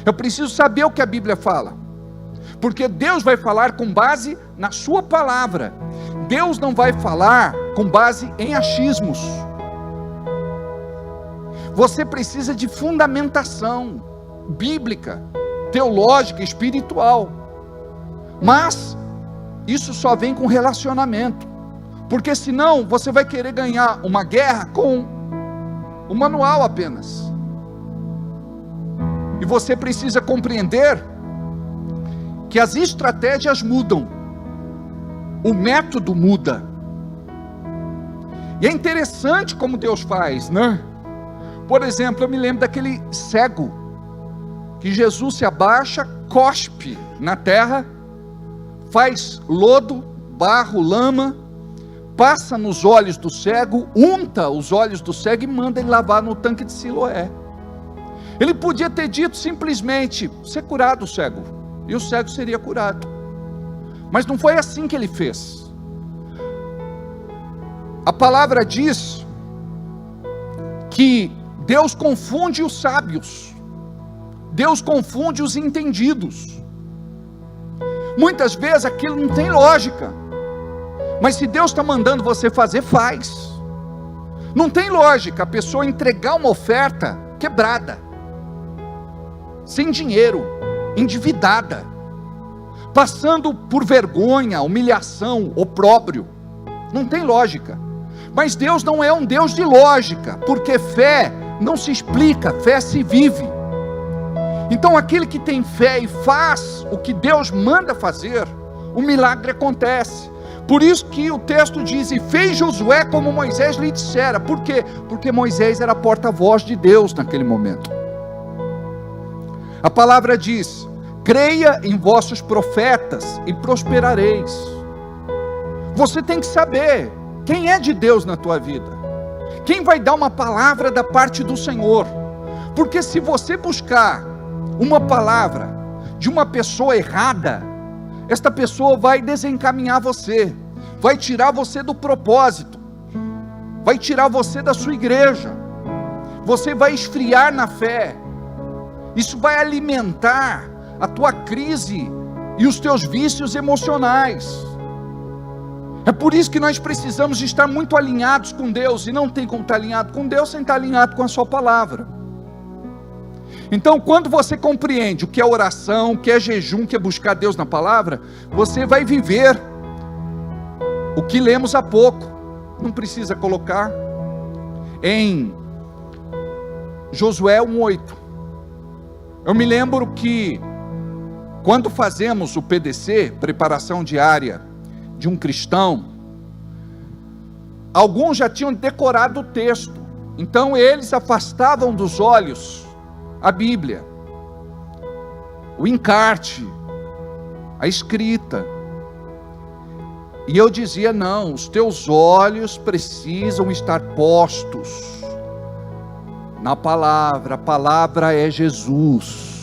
Eu preciso saber o que a Bíblia fala, porque Deus vai falar com base na sua palavra. Deus não vai falar com base em achismos. Você precisa de fundamentação bíblica, teológica, espiritual. Mas isso só vem com relacionamento, porque senão você vai querer ganhar uma guerra com o manual apenas. E você precisa compreender que as estratégias mudam, o método muda. E é interessante como Deus faz, né? Por exemplo, eu me lembro daquele cego, que Jesus se abaixa, cospe na terra, faz lodo, barro, lama, passa nos olhos do cego, unta os olhos do cego e manda ele lavar no tanque de Siloé. Ele podia ter dito simplesmente: ser curado, cego, e o cego seria curado. Mas não foi assim que ele fez. A palavra diz que Deus confunde os sábios, Deus confunde os entendidos. Muitas vezes aquilo não tem lógica, mas se Deus está mandando você fazer, faz. Não tem lógica a pessoa entregar uma oferta quebrada, sem dinheiro, endividada, passando por vergonha, humilhação, opróbrio. Não tem lógica. Mas Deus não é um Deus de lógica, porque fé não se explica, fé se vive. Então aquele que tem fé e faz o que Deus manda fazer, o milagre acontece. Por isso que o texto diz: e fez Josué como Moisés lhe dissera. Por quê? Porque Moisés era porta-voz de Deus naquele momento. A palavra diz: creia em vossos profetas e prosperareis. Você tem que saber quem é de Deus na tua vida, quem vai dar uma palavra da parte do Senhor. Porque se você buscar uma palavra de uma pessoa errada, esta pessoa vai desencaminhar você, vai tirar você do propósito, vai tirar você da sua igreja, você vai esfriar na fé. Isso vai alimentar a tua crise e os teus vícios emocionais. É por isso que nós precisamos estar muito alinhados com Deus, e não tem como estar alinhado com Deus sem estar alinhado com a sua palavra. Então, quando você compreende o que é oração, o que é jejum, o que é buscar Deus na palavra, você vai viver o que lemos há pouco. Não precisa colocar em Josué 1:8. Eu me lembro que quando fazemos o PDC, preparação diária de um cristão, alguns já tinham decorado o texto, então eles afastavam dos olhos a Bíblia, o encarte, a escrita. E eu dizia: não, os teus olhos precisam estar postos na palavra. A palavra é Jesus.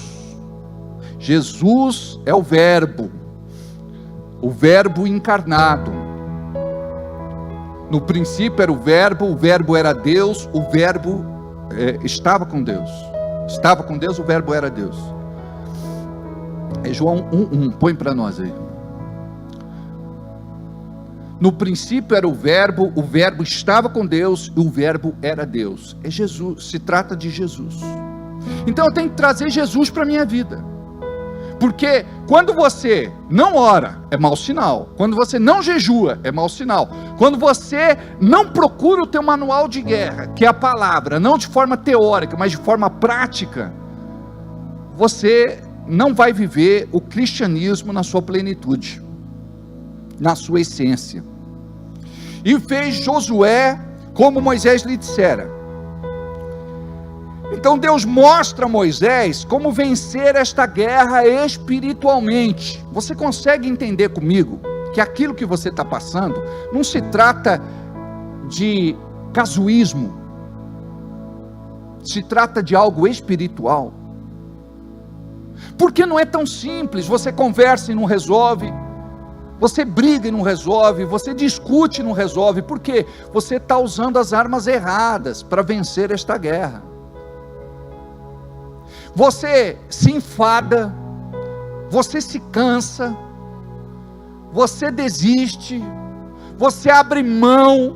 Jesus é o verbo encarnado. No princípio era o verbo era Deus, o verbo estava com Deus. Estava com Deus, o verbo era Deus. É João 1:1, põe para nós aí. No princípio era o verbo estava com Deus e o verbo era Deus. É Jesus, se trata de Jesus. Então eu tenho que trazer Jesus para a minha vida. Porque quando você não ora, é mau sinal. Quando você não jejua, é mau sinal. Quando você não procura o teu manual de guerra, que é a palavra, não de forma teórica, mas de forma prática, você não vai viver o cristianismo na sua plenitude, na sua essência. E fez Josué como Moisés lhe dissera. Então Deus mostra a Moisés como vencer esta guerra espiritualmente. Você consegue entender comigo que aquilo que você está passando não se trata de casuísmo, se trata de algo espiritual? Porque não é tão simples. Você conversa e não resolve, você briga e não resolve, você discute e não resolve. Por quê? Você está usando as armas erradas para vencer esta guerra. Você se enfada, você se cansa, você desiste, você abre mão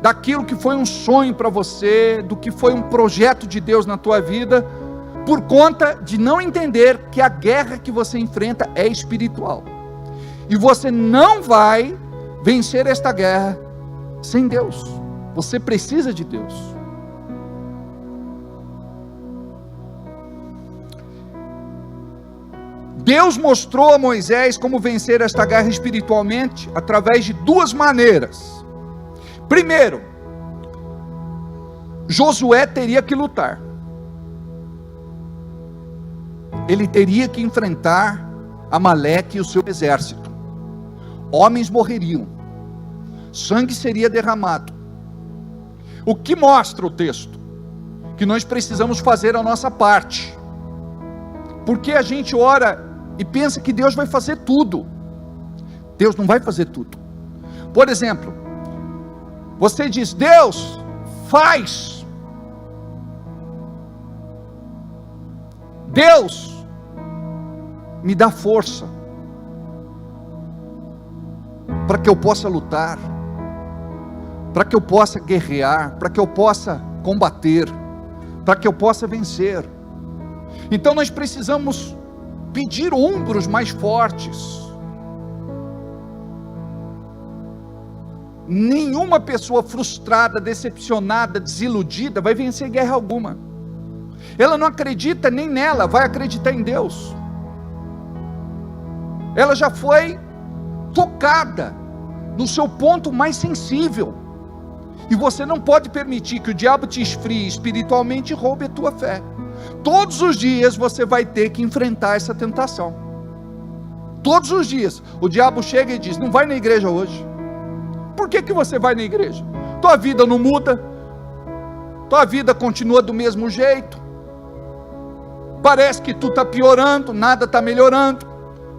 daquilo que foi um sonho para você, do que foi um projeto de Deus na tua vida, por conta de não entender que a guerra que você enfrenta é espiritual. E você não vai vencer esta guerra sem Deus. Você precisa de Deus. Deus mostrou a Moisés como vencer esta guerra espiritualmente através de duas maneiras. Primeiro, Josué teria que lutar. Ele teria que enfrentar Amaleque e o seu exército. Homens morreriam, sangue seria derramado. O que mostra o texto? Que nós precisamos fazer a nossa parte. Porque a gente ora e pensa que Deus vai fazer tudo. Deus não vai fazer tudo. Por exemplo, você diz: Deus, faz. Deus, me dá força para que eu possa lutar, para que eu possa guerrear, para que eu possa combater, para que eu possa vencer. Então nós precisamos pedir ombros mais fortes. Nenhuma pessoa frustrada, decepcionada, desiludida vai vencer guerra alguma. Ela não acredita nem nela, vai acreditar em Deus. Ela já foi tocada no seu ponto mais sensível. E você não pode permitir que o diabo te esfrie espiritualmente e roube a tua fé. Todos os dias você vai ter que enfrentar essa tentação. Todos os dias. O diabo chega e diz: não vai na igreja hoje. Por que você vai na igreja? Tua vida não muda. Tua vida continua do mesmo jeito. Parece que tu está piorando, nada está melhorando.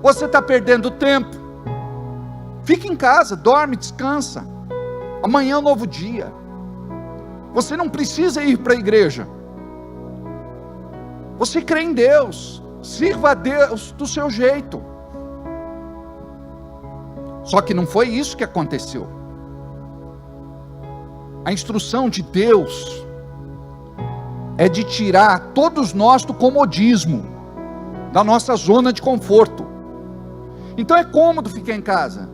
Você está perdendo tempo. Fica em casa, dorme, descansa. Amanhã é um novo dia. Você não precisa ir para a igreja. Você crê em Deus, sirva a Deus do seu jeito. Só que não foi isso que aconteceu. A instrução de Deus é de tirar todos nós do comodismo, da nossa zona de conforto. Então é cômodo ficar em casa.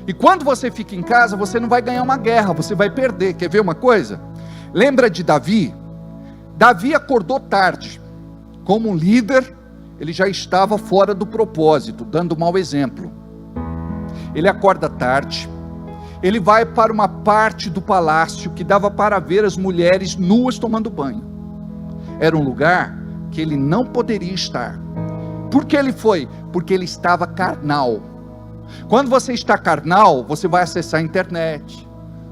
E quando você fica em casa, você não vai ganhar uma guerra, você vai perder. Quer ver uma coisa? Lembra de Davi? Davi acordou tarde. Como um líder, ele já estava fora do propósito, dando mau exemplo. Ele acorda tarde, ele vai para uma parte do palácio que dava para ver as mulheres nuas tomando banho. Era um lugar que ele não poderia estar. Por que ele foi? Porque ele estava carnal. Quando você está carnal, você vai acessar a internet,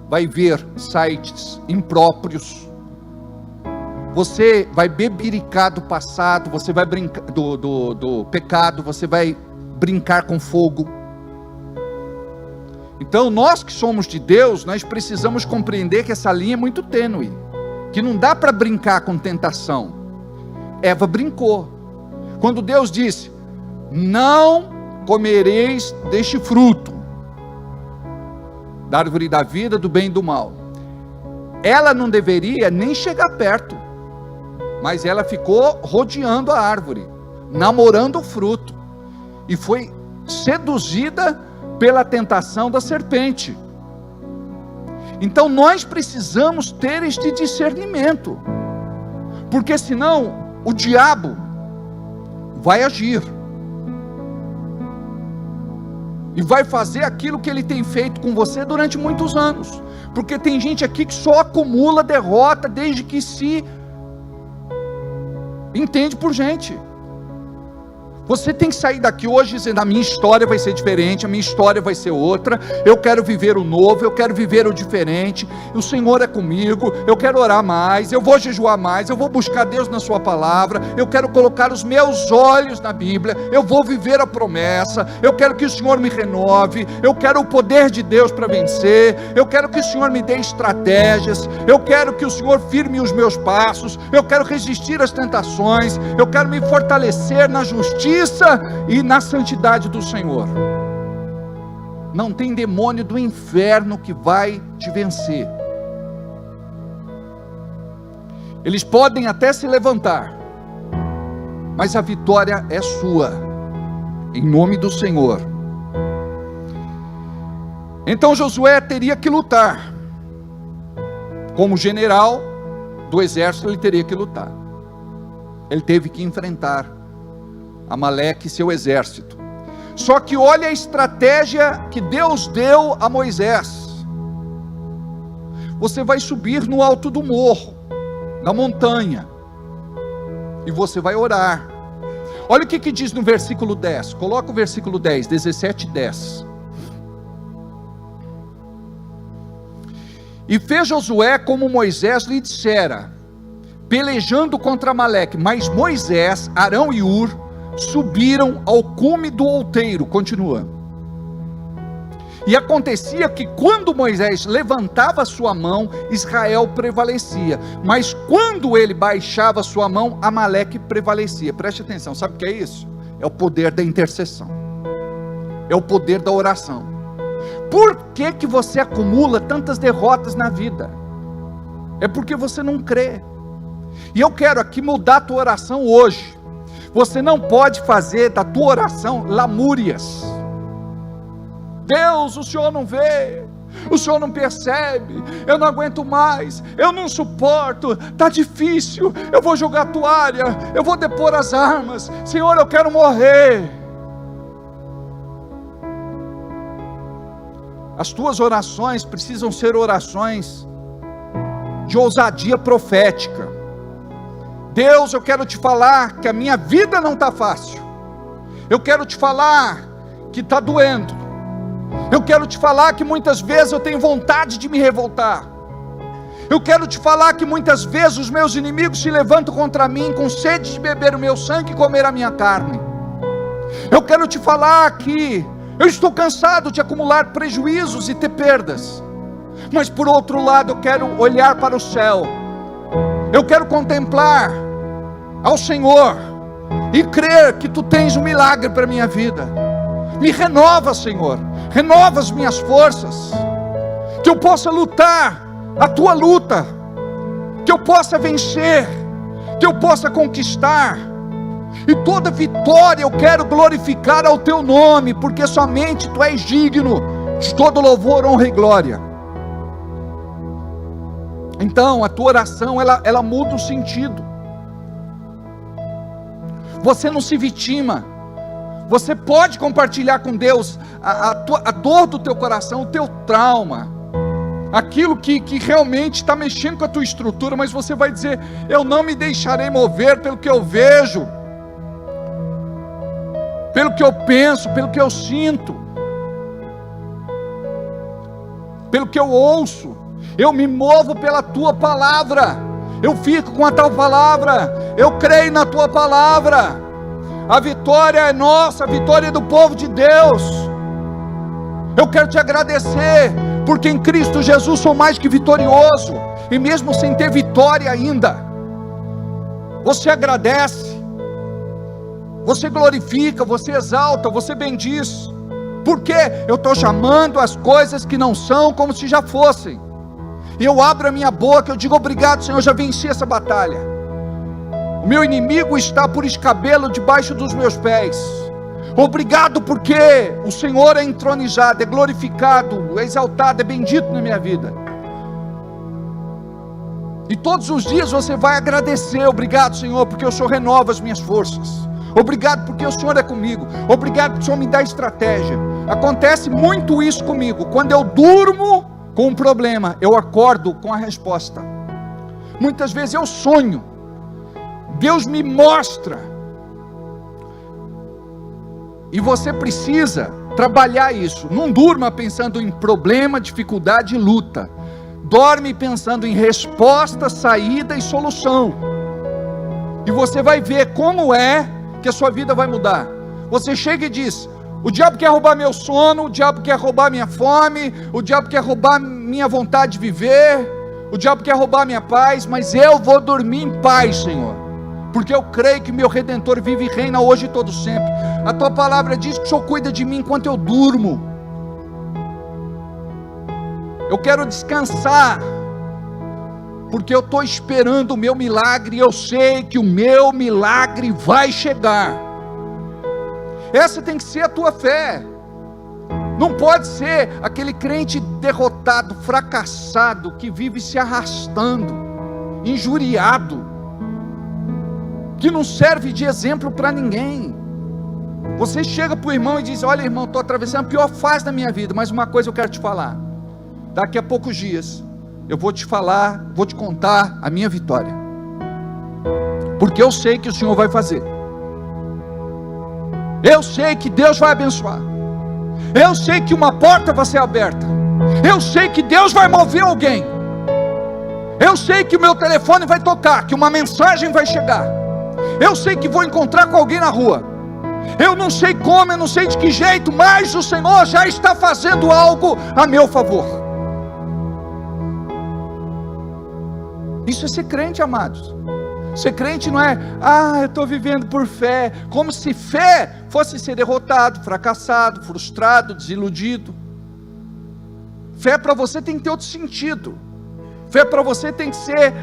vai ver sites impróprios, você vai bebericar do passado, você vai brincar do pecado, você vai brincar com fogo. Então nós que somos de Deus, nós precisamos compreender que essa linha é muito tênue, que não dá para brincar com tentação. Eva brincou, quando Deus disse, não comereis deste fruto, da árvore da vida, do bem e do mal. Ela não deveria nem chegar perto, mas ela ficou rodeando a árvore, namorando o fruto, e foi seduzida pela tentação da serpente. Então nós precisamos ter este discernimento, porque senão o diabo vai agir, e vai fazer aquilo que ele tem feito com você durante muitos anos, porque tem gente aqui que só acumula derrota desde que se entende por gente. Você tem que sair daqui hoje dizendo, a minha história vai ser diferente, a minha história vai ser outra, eu quero viver o novo, eu quero viver o diferente, o Senhor é comigo, eu quero orar mais, eu vou jejuar mais, eu vou buscar Deus na sua palavra, eu quero colocar os meus olhos na Bíblia, eu vou viver a promessa, eu quero que o Senhor me renove, eu quero o poder de Deus para vencer, eu quero que o Senhor me dê estratégias, eu quero que o Senhor firme os meus passos, eu quero resistir às tentações, eu quero me fortalecer na justiça e na santidade do Senhor. Não tem demônio do inferno que vai te vencer. Eles podem até se levantar, mas a vitória é sua, em nome do Senhor. Então Josué teria que lutar, como general do exército ele teria que lutar, ele teve que enfrentar Amaleque e seu exército. Só que olha a estratégia que Deus deu a Moisés. Você vai subir no alto do morro, na montanha, e você vai orar. Olha o que diz no versículo 10, coloca o versículo 10, 17 e 10. E fez Josué como Moisés lhe dissera, pelejando contra Amaleque, mas Moisés, Arão e Hur subiram ao cume do outeiro, continua. E acontecia que quando Moisés levantava sua mão, Israel prevalecia, mas quando ele baixava sua mão, Amaleque prevalecia. Preste atenção, sabe o que é isso? É o poder da intercessão, é o poder da oração. Por que que você acumula tantas derrotas na vida? É porque você não crê. E eu quero aqui mudar a tua oração hoje. Você não pode fazer da tua oração lamúrias. Deus, o Senhor não vê, o Senhor não percebe, eu não aguento mais, eu não suporto, está difícil, eu vou jogar a toalha, eu vou depor as armas, Senhor, eu quero morrer. As tuas orações precisam ser orações de ousadia profética. Deus, eu quero te falar que a minha vida não está fácil, eu quero te falar que está doendo, eu quero te falar que muitas vezes eu tenho vontade de me revoltar, eu quero te falar que muitas vezes os meus inimigos se levantam contra mim com sede de beber o meu sangue e comer a minha carne. Eu quero te falar que eu estou cansado de acumular prejuízos e ter perdas, mas por outro lado eu quero olhar para o céu, eu quero contemplar ao Senhor e crer que Tu tens um milagre para a minha vida. Me renova, Senhor, renova as minhas forças, que eu possa lutar a Tua luta, que eu possa vencer, que eu possa conquistar, e toda vitória eu quero glorificar ao Teu nome, porque somente Tu és digno de todo louvor, honra e glória. Então a tua oração ela muda o sentido. Você não se vitima, Você pode compartilhar com Deus a dor do teu coração, o teu trauma, aquilo que realmente está mexendo com a tua estrutura, mas você vai dizer: eu não me deixarei mover pelo que eu vejo, pelo que eu penso, pelo que eu sinto, pelo que eu ouço. Eu me movo pela tua palavra, eu fico com a tua palavra, eu creio na tua palavra. A vitória é nossa, a vitória é do povo de Deus. Eu quero te agradecer, porque em Cristo Jesus sou mais que vitorioso, e mesmo sem ter vitória ainda, você agradece, você glorifica, você exalta, você bendiz, porque eu estou chamando as coisas que não são como se já fossem, e eu abro a minha boca, eu digo: obrigado, Senhor, eu já venci essa batalha. O meu inimigo está por escabelo debaixo dos meus pés. Obrigado, porque o Senhor é entronizado, é glorificado, é exaltado, é bendito na minha vida. E todos os dias você vai agradecer: obrigado, Senhor, porque o Senhor renova as minhas forças. Obrigado porque o Senhor é comigo. Obrigado porque o Senhor me dá estratégia. Acontece muito isso comigo. Quando eu durmo com um problema, eu acordo com a resposta. Muitas vezes eu sonho, Deus me mostra, e você precisa trabalhar isso. Não durma pensando em problema, dificuldade e luta. Dorme pensando em resposta, saída e solução. E você vai ver como é que a sua vida vai mudar. Você chega e diz: o diabo quer roubar meu sono, o diabo quer roubar minha fome, o diabo quer roubar minha vontade de viver, o diabo quer roubar minha paz, mas eu vou dormir em paz, Senhor, porque eu creio que meu Redentor vive e reina hoje e todo sempre. A tua palavra diz que o Senhor cuida de mim enquanto eu durmo. Eu quero descansar, porque eu estou esperando o meu milagre, e eu sei que o meu milagre vai chegar. Essa tem que ser a tua fé. Não pode ser aquele crente derrotado, fracassado, que vive se arrastando, injuriado, que não serve de exemplo para ninguém. Você chega para o irmão e diz: olha, irmão, estou atravessando a pior fase da minha vida, mas uma coisa eu quero te falar: daqui a poucos dias eu vou te falar, vou te contar a minha vitória, porque eu sei que o Senhor vai fazer. Eu sei que Deus vai abençoar. Eu sei que uma porta vai ser aberta. Eu sei que Deus vai mover alguém. Eu sei que o meu telefone vai tocar, que uma mensagem vai chegar. Eu sei que vou encontrar com alguém na rua. Eu não sei como, eu não sei de que jeito, mas o Senhor já está fazendo algo a meu favor. Isso é ser crente, amados. Ser crente não é: eu estou vivendo por fé, como se fé fosse ser derrotado, fracassado, frustrado, desiludido. Fé para você tem que ter outro sentido. Fé para você tem que ser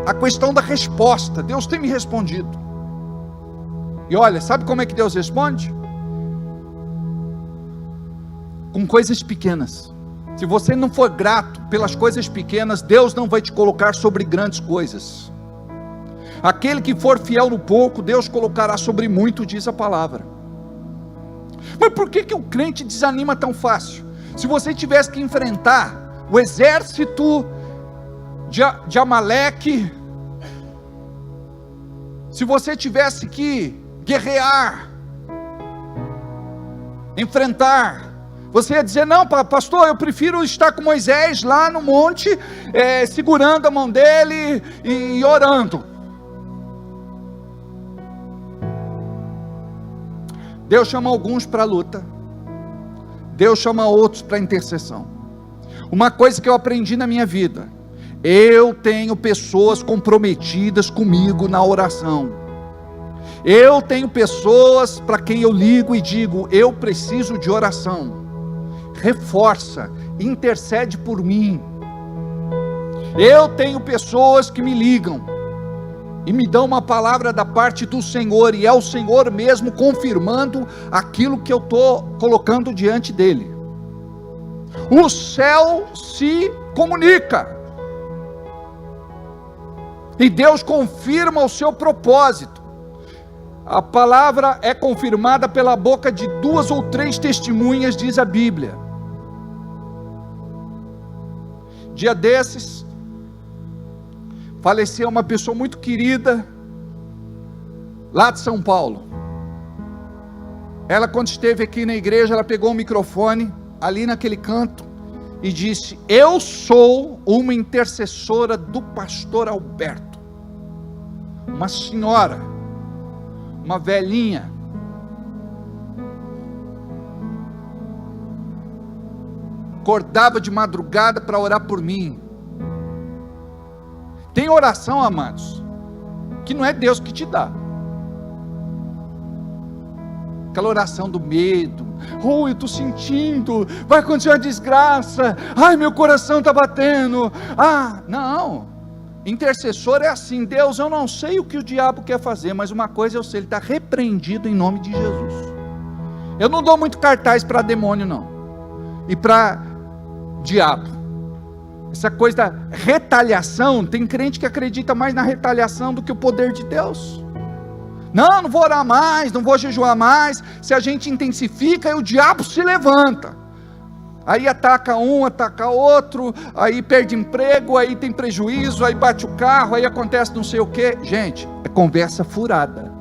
a questão da resposta. Deus tem me respondido. E olha, sabe como é que Deus responde? Com coisas pequenas. Se você não for grato pelas coisas pequenas, Deus não vai te colocar sobre grandes coisas. Aquele que for fiel no pouco, Deus colocará sobre muito, diz a palavra. Mas por que o crente desanima tão fácil? Se você tivesse que enfrentar o exército de Amaleque, se você tivesse que guerrear, enfrentar, você ia dizer: não, pastor, eu prefiro estar com Moisés lá no monte, segurando a mão dele e orando. Deus chama alguns para a luta, Deus chama outros para a intercessão. Uma coisa que eu aprendi na minha vida: eu tenho pessoas comprometidas comigo na oração. Eu tenho pessoas para quem eu ligo e digo: eu preciso de oração. Reforça, intercede por mim. Eu tenho pessoas que me ligam e me dão uma palavra da parte do Senhor, e é o Senhor mesmo confirmando aquilo que eu estou colocando diante dele. O céu se comunica, e Deus confirma o seu propósito. A palavra é confirmada pela boca de 2 ou 3 testemunhas, diz a Bíblia. Dia desses, faleceu uma pessoa muito querida, lá de São Paulo. Ela, quando esteve aqui na igreja, ela pegou o microfone, ali naquele canto, e disse: eu sou uma intercessora do pastor Alberto. Uma senhora, uma velhinha, acordava de madrugada para orar por mim. Tem oração, amados, que não é Deus que te dá. Aquela oração do medo. Oh, eu estou sentindo, vai acontecer uma desgraça. Ai, meu coração está batendo. Ah, não. Intercessor é assim: Deus, eu não sei o que o diabo quer fazer, mas uma coisa eu sei, ele está repreendido em nome de Jesus. Eu não dou muito cartaz para demônio, não, e para diabo. Essa coisa da retaliação, tem crente que acredita mais na retaliação do que o poder de Deus. Não vou orar mais, não vou jejuar mais. Se a gente intensifica, aí o diabo se levanta, aí ataca um, ataca outro, aí perde emprego, aí tem prejuízo, aí bate o carro, aí acontece não sei o que. Gente, é conversa furada.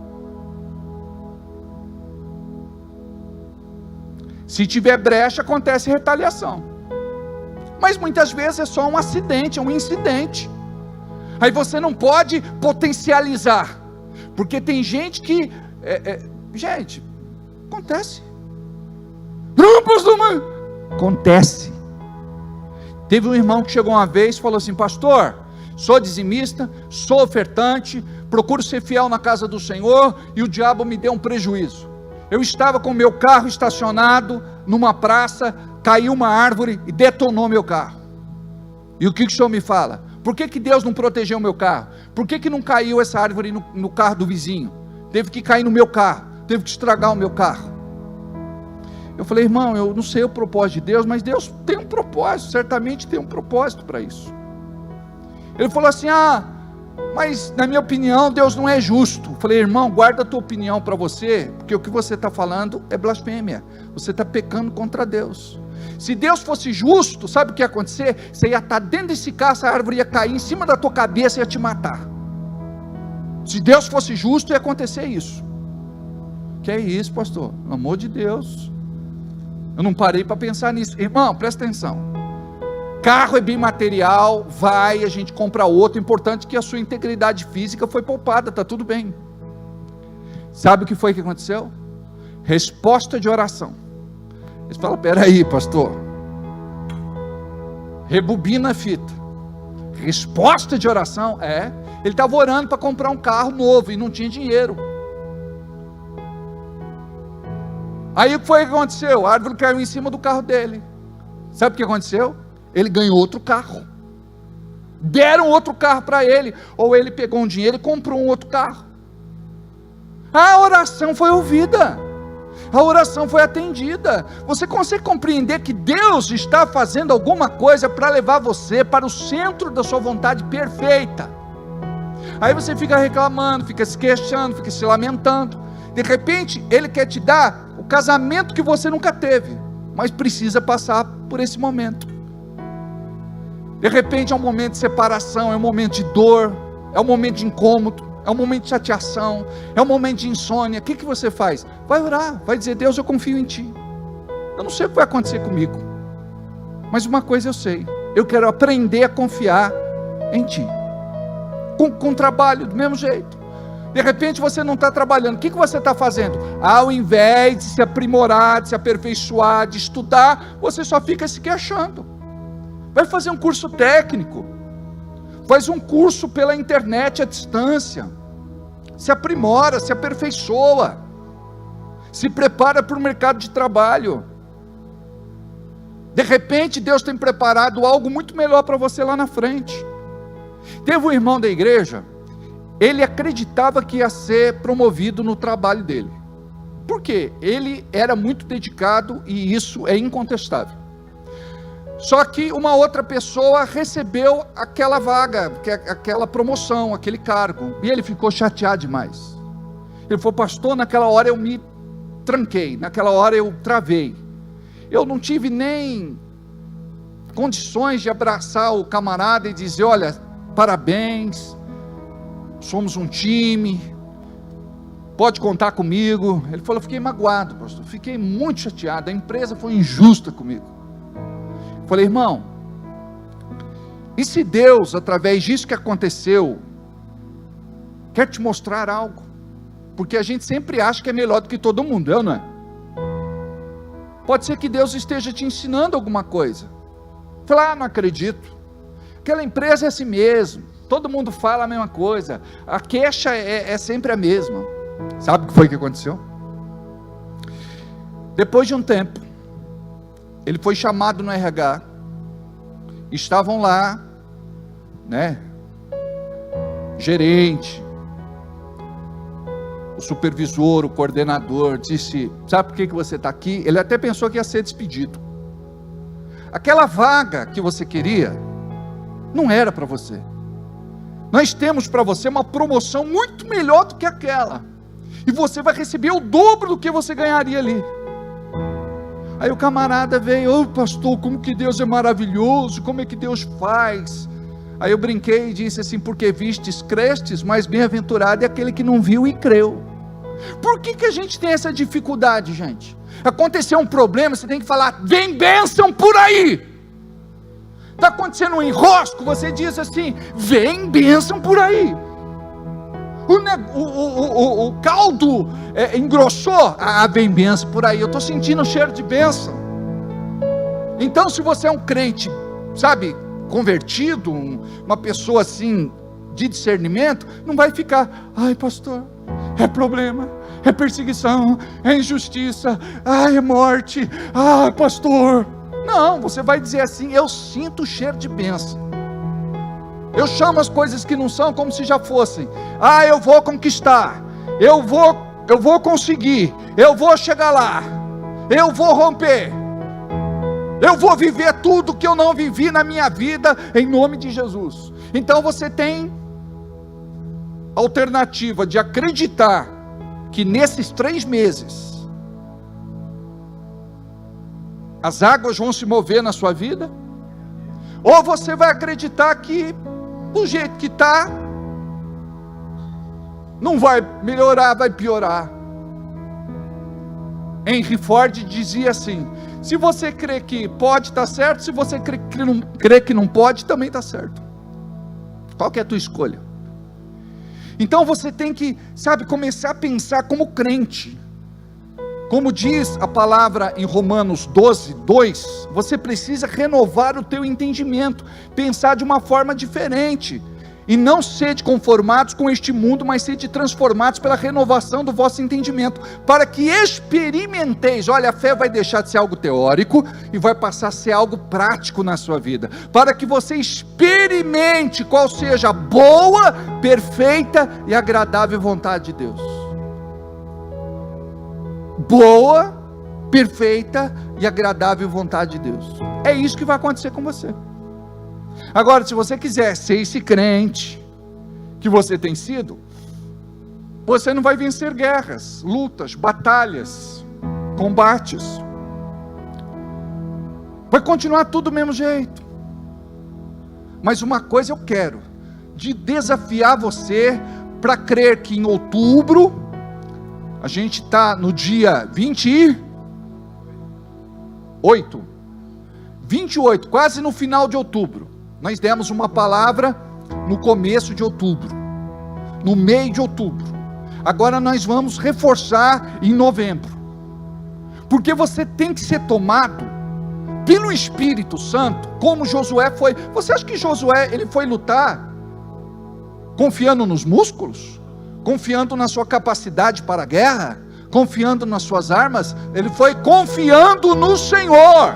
Se tiver brecha, acontece retaliação, mas muitas vezes é só um acidente, é um incidente. Aí você não pode potencializar, porque tem gente que, gente, acontece. Não, pastor, mas acontece. Teve um irmão que chegou uma vez e falou assim: pastor, sou dizimista, sou ofertante, procuro ser fiel na casa do Senhor, e o diabo me deu um prejuízo. Eu estava com o meu carro estacionado numa praça, caiu uma árvore e detonou meu carro. E o que o senhor me fala? Por que Deus não protegeu o meu carro? Por que não caiu essa árvore no carro do vizinho? Teve que cair no meu carro, teve que estragar o meu carro. Eu falei: irmão, eu não sei o propósito de Deus, mas Deus tem um propósito, certamente tem um propósito para isso. Ele falou assim: mas na minha opinião Deus não é justo. Eu falei: irmão, guarda a tua opinião para você, porque o que você está falando é blasfêmia, você está pecando contra Deus. Se Deus fosse justo, sabe o que ia acontecer? Você ia estar dentro desse carro, essa árvore ia cair em cima da tua cabeça e ia te matar. Se Deus fosse justo, ia acontecer isso. Que é isso, pastor? Pelo amor de Deus, eu não parei para pensar nisso. Irmão, presta atenção. Carro é bem material, a gente compra outro. Importante que a sua integridade física foi poupada, está tudo bem. Sabe o que foi que aconteceu? Resposta de oração. Eles falam: peraí, pastor, rebobina a fita. Resposta de oração? Ele estava orando para comprar um carro novo e não tinha dinheiro. Aí o que foi que aconteceu? A árvore caiu em cima do carro dele. Sabe o que aconteceu? Ele ganhou outro carro. Deram outro carro para ele, ou ele pegou um dinheiro e comprou um outro carro. A oração foi ouvida, a oração foi atendida. Você consegue compreender que Deus está fazendo alguma coisa para levar você para o centro da sua vontade perfeita? Aí você fica reclamando, fica se queixando, fica se lamentando. De repente Ele quer te dar o casamento que você nunca teve, mas precisa passar por esse momento. De repente é um momento de separação, é um momento de dor, é um momento de incômodo, é um momento de chateação, é um momento de insônia. O que você faz? Vai orar, vai dizer: Deus, eu confio em Ti. Eu não sei o que vai acontecer comigo, mas uma coisa eu sei: eu quero aprender a confiar em Ti. Com trabalho, do mesmo jeito. De repente você não está trabalhando, o que você está fazendo? Ao invés de se aprimorar, de se aperfeiçoar, de estudar, você só fica se queixando. Vai fazer um curso técnico, faz um curso pela internet à distância, se aprimora, se aperfeiçoa, se prepara para o mercado de trabalho. De repente Deus tem preparado algo muito melhor para você lá na frente. Teve um irmão da igreja, ele acreditava que ia ser promovido no trabalho dele. Por quê? Ele era muito dedicado e isso é incontestável. Só que uma outra pessoa recebeu aquela vaga, aquela promoção, aquele cargo, e ele ficou chateado demais. Ele falou: pastor, naquela hora eu me tranquei, naquela hora eu travei. Eu não tive nem condições de abraçar o camarada e dizer: olha, parabéns, somos um time, pode contar comigo. Ele falou: eu fiquei magoado, pastor, fiquei muito chateado, a empresa foi injusta comigo. Eu falei: irmão, e se Deus, através disso que aconteceu, quer te mostrar algo? Porque a gente sempre acha que é melhor do que todo mundo, não é? Pode ser que Deus esteja te ensinando alguma coisa. Eu falei: não acredito, aquela empresa é assim mesmo, todo mundo fala a mesma coisa, a queixa é sempre a mesma. Sabe o que foi que aconteceu? Depois de um tempo, ele foi chamado no RH, estavam lá, né, gerente, o supervisor, o coordenador, disse: sabe por que você está aqui? Ele até pensou que ia ser despedido. Aquela vaga que você queria, não era para você. Nós temos para você uma promoção muito melhor do que aquela, e você vai receber o dobro do que você ganharia ali. Aí o camarada veio: pastor, como que Deus é maravilhoso, como é que Deus faz? Aí eu brinquei e disse assim: porque vistes, crestes, mas bem-aventurado é aquele que não viu e creu. Por que a gente tem essa dificuldade, gente? Aconteceu um problema, você tem que falar: vem bênção por aí. Está acontecendo um enrosco, você diz assim: vem bênção por aí. O caldo engrossou, vem bênção por aí. Eu estou sentindo o cheiro de bênção. Então, se você é um crente, sabe, convertido, uma pessoa assim, de discernimento, não vai ficar: ai pastor, é problema, é perseguição, é injustiça, é morte, pastor. Não, você vai dizer assim: eu sinto o cheiro de bênção. Eu chamo as coisas que não são como se já fossem. Eu vou conquistar, eu vou conseguir, eu vou chegar lá, eu vou romper, eu vou viver tudo que eu não vivi na minha vida, em nome de Jesus. Então você tem a alternativa de acreditar que nesses 3 meses as águas vão se mover na sua vida, ou você vai acreditar que do jeito que está, não vai melhorar, vai piorar. Henry Ford dizia assim: se você crê que pode, está certo; se você crê que não pode, também está certo. Qual que é a tua escolha? Então você tem que, sabe, começar a pensar como crente. Como diz a palavra em Romanos 12, 2, você precisa renovar o teu entendimento, pensar de uma forma diferente, e não sede conformados com este mundo, mas sede transformados pela renovação do vosso entendimento, para que experimenteis. Olha, a fé vai deixar de ser algo teórico, e vai passar a ser algo prático na sua vida, para que você experimente qual seja a boa, perfeita e agradável vontade de Deus. Boa, perfeita e agradável vontade de Deus. É isso que vai acontecer com você. Agora, se você quiser ser esse crente que você tem sido, você não vai vencer guerras, lutas, batalhas, combates. Vai continuar tudo do mesmo jeito. Mas uma coisa eu quero, de desafiar você para crer que em outubro, a gente está no dia 28, quase no final de outubro. Nós demos uma palavra no começo de outubro, no meio de outubro. Agora nós vamos reforçar em novembro, porque você tem que ser tomado pelo Espírito Santo, como Josué foi. Você acha que Josué, ele foi lutar confiando nos músculos? Confiando na sua capacidade para a guerra? Confiando nas suas armas? Ele foi confiando no Senhor.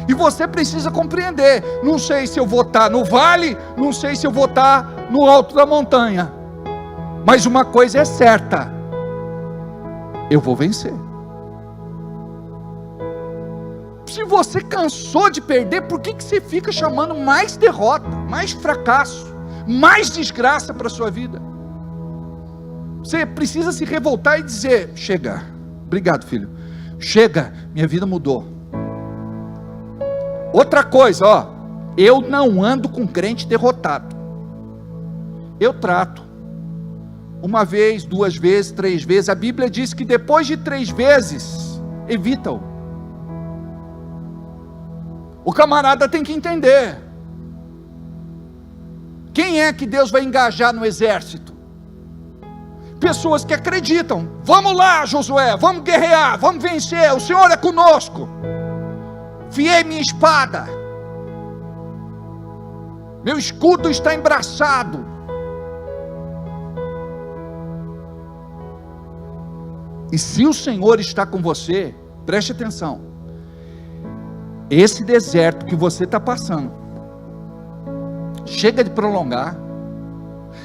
E você precisa compreender: não sei se eu vou estar no vale, não sei se eu vou estar no alto da montanha, mas uma coisa é certa: eu vou vencer. Se você cansou de perder, por que você fica chamando mais derrota, mais fracasso, mais desgraça para a sua vida? Você precisa se revoltar e dizer: chega, obrigado filho, chega, minha vida mudou. Outra coisa, ó, eu não ando com crente derrotado. Eu trato, uma vez, 2 vezes, 3 vezes, a Bíblia diz que depois de 3 vezes, evita-o. O camarada tem que entender, quem é que Deus vai engajar no exército? Pessoas que acreditam. Vamos lá, Josué, vamos guerrear, vamos vencer, o Senhor é conosco. Fiei minha espada, meu escudo está embraçado. E se o Senhor está com você, preste atenção, esse deserto que você está passando, chega de prolongar,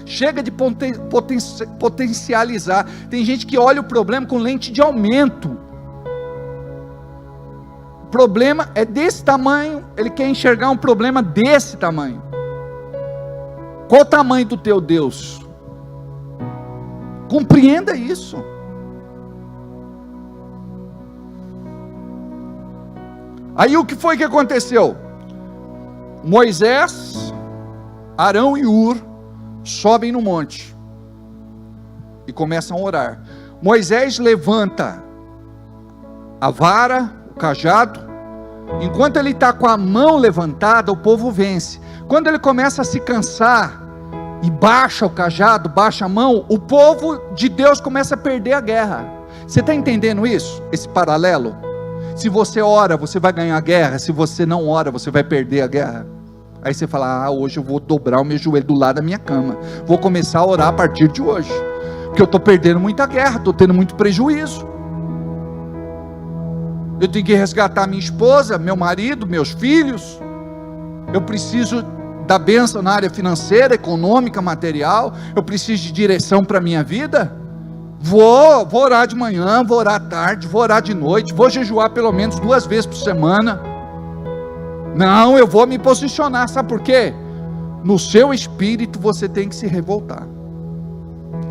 chega de potencializar. Tem gente que olha o problema com lente de aumento. O problema é desse tamanho, ele quer enxergar um problema desse tamanho. Qual o tamanho do teu Deus? Compreenda isso. Aí o que foi que aconteceu? Moisés, Arão e Hur sobem no monte e começam a orar. Moisés levanta a vara, o cajado. Enquanto ele está com a mão levantada, o povo vence. Quando ele começa a se cansar e baixa o cajado, baixa a mão, o povo de Deus começa a perder a guerra. Você está entendendo isso? Esse paralelo? Se você ora, você vai ganhar a guerra. Se você não ora, você vai perder a guerra. Aí você fala: hoje eu vou dobrar o meu joelho do lado da minha cama, vou começar a orar a partir de hoje, porque eu estou perdendo muita guerra, estou tendo muito prejuízo. Eu tenho que resgatar minha esposa, meu marido, meus filhos. Eu preciso da bênção na área financeira, econômica, material. Eu preciso de direção para a minha vida. Vou orar de manhã, vou orar à tarde, vou orar de noite, vou jejuar pelo menos 2 vezes por semana. Não, eu vou me posicionar. Sabe por quê? No seu espírito você tem que se revoltar.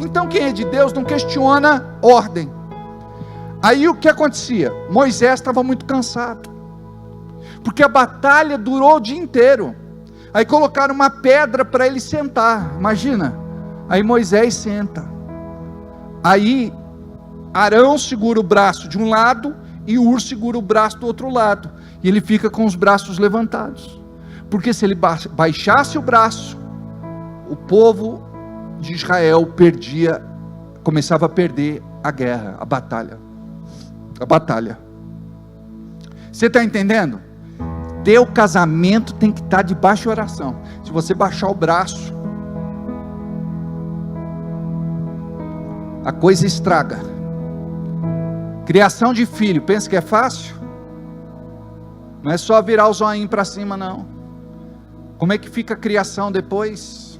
Então quem é de Deus não questiona ordem. Aí o que acontecia? Moisés estava muito cansado, porque a batalha durou o dia inteiro. Aí colocaram uma pedra para ele sentar, imagina. Aí Moisés senta. Aí Arão segura o braço de um lado e Hur segura o braço do outro lado, e ele fica com os braços levantados, porque se ele baixasse o braço, o povo de Israel começava a perder a guerra, a batalha. Você está entendendo? Teu casamento tem que estar debaixo de oração. Se você baixar o braço, a coisa estraga. Criação de filho, pensa que é fácil? Não é só virar o zoinho para cima, não. Como é que fica a criação depois?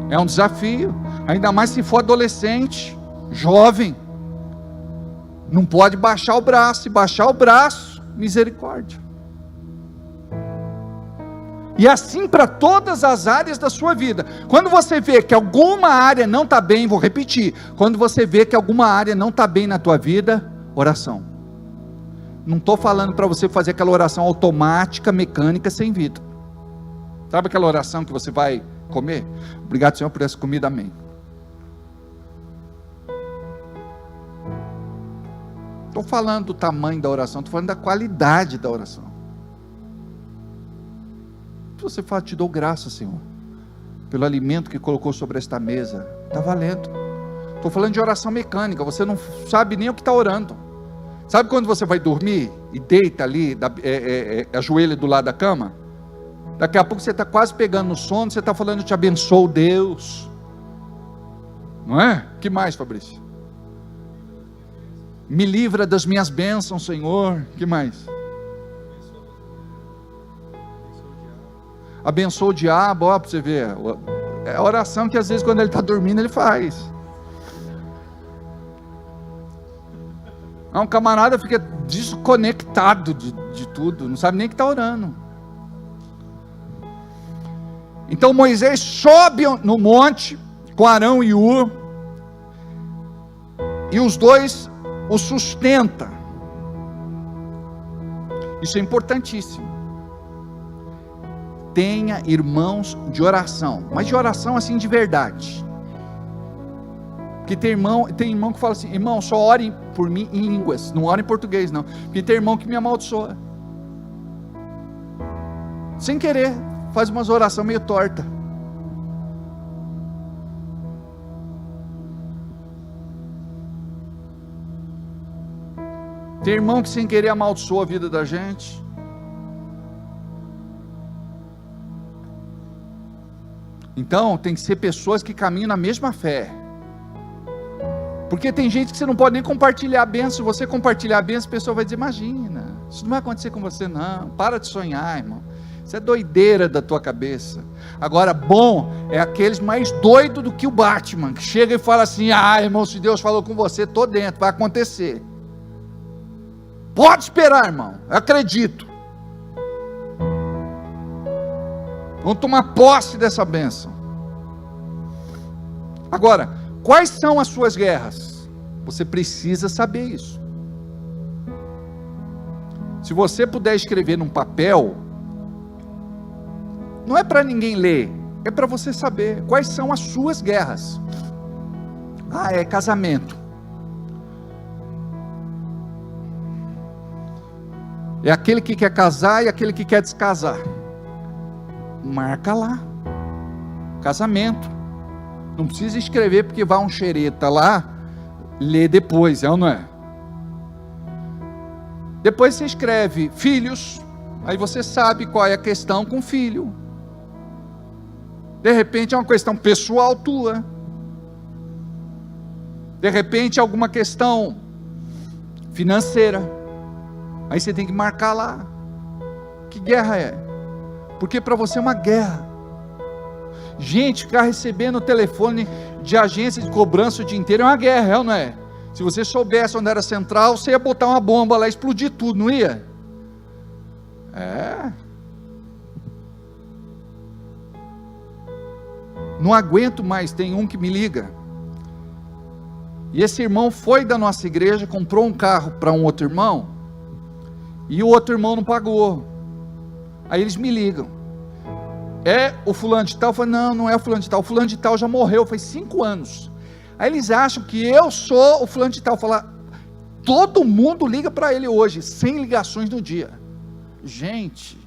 É um desafio, ainda mais se for adolescente, jovem. Não pode baixar o braço. Se baixar o braço, misericórdia. E assim para todas as áreas da sua vida. Quando você vê que alguma área não está bem, vou repetir, quando você vê que alguma área não está bem na tua vida, oração. Não estou falando para você fazer aquela oração automática, mecânica, sem vida. Sabe aquela oração que você vai comer? Obrigado, Senhor, por essa comida, amém. Estou falando do tamanho da oração, estou falando da qualidade da oração. Você fala: te dou graça, Senhor, pelo alimento que colocou sobre esta mesa, está valendo. Estou falando de oração mecânica, você não sabe nem o que está orando. Sabe quando você vai dormir e deita ali, ajoelha do lado da cama? Daqui a pouco você está quase pegando no sono, você está falando: te abençoo, Deus. Não é? Que mais, Fabrício? Me livra das minhas bênçãos, Senhor. Que mais? Abençoa o diabo, ó, para você ver. É a oração que às vezes quando ele está dormindo ele faz. Um camarada fica desconectado de tudo, não sabe nem que está orando. Então Moisés sobe no monte, com Arão e Hur, e os dois o sustenta. Isso é importantíssimo. Tenha irmãos de oração, mas de oração assim de verdade. Porque tem irmão que fala assim: irmão, só ore por mim em línguas, não ore em português não. Porque tem irmão que me amaldiçoa, sem querer, faz umas orações meio torta. Tem irmão que sem querer amaldiçoa a vida da gente. Então tem que ser pessoas que caminham na mesma fé. Porque tem gente que você não pode nem compartilhar a bênção. Se você compartilhar a bênção, a pessoa vai dizer: imagina, isso não vai acontecer com você não, para de sonhar, irmão, isso é doideira da tua cabeça. Agora, bom é aqueles mais doidos do que o Batman, que chega e fala assim: ah, irmão, se Deus falou com você, estou dentro, vai acontecer. Pode esperar, irmão, eu acredito. Vamos tomar posse dessa bênção. Agora, quais são as suas guerras? Você precisa saber isso. Se você puder escrever num papel, não é para ninguém ler, é para você saber quais são as suas guerras. Ah, é casamento. É aquele que quer casar e aquele que quer descasar. Marca lá. Casamento. Não precisa escrever porque vai um xereta lá, lê depois, é ou não é? Depois você escreve filhos, aí você sabe qual é a questão com filho. De repente é uma questão pessoal tua. De repente é alguma questão financeira. Aí você tem que marcar lá. Que guerra é? Porque para você é uma guerra. Gente, ficar recebendo telefone de agência de cobrança o dia inteiro é uma guerra, é ou não é? Se você soubesse onde era a central, você ia botar uma bomba lá e explodir tudo, não ia? É. Não aguento mais, tem um que me liga. E esse irmão foi da nossa igreja, comprou um carro para um outro irmão, e o outro irmão não pagou. Aí eles me ligam: é o fulano de tal? Eu falei: não, não é o fulano de tal. O fulano de tal já morreu faz 5 anos. Aí eles acham que eu sou o fulano de tal. Falar, todo mundo liga para ele hoje, 100 ligações no dia. Gente,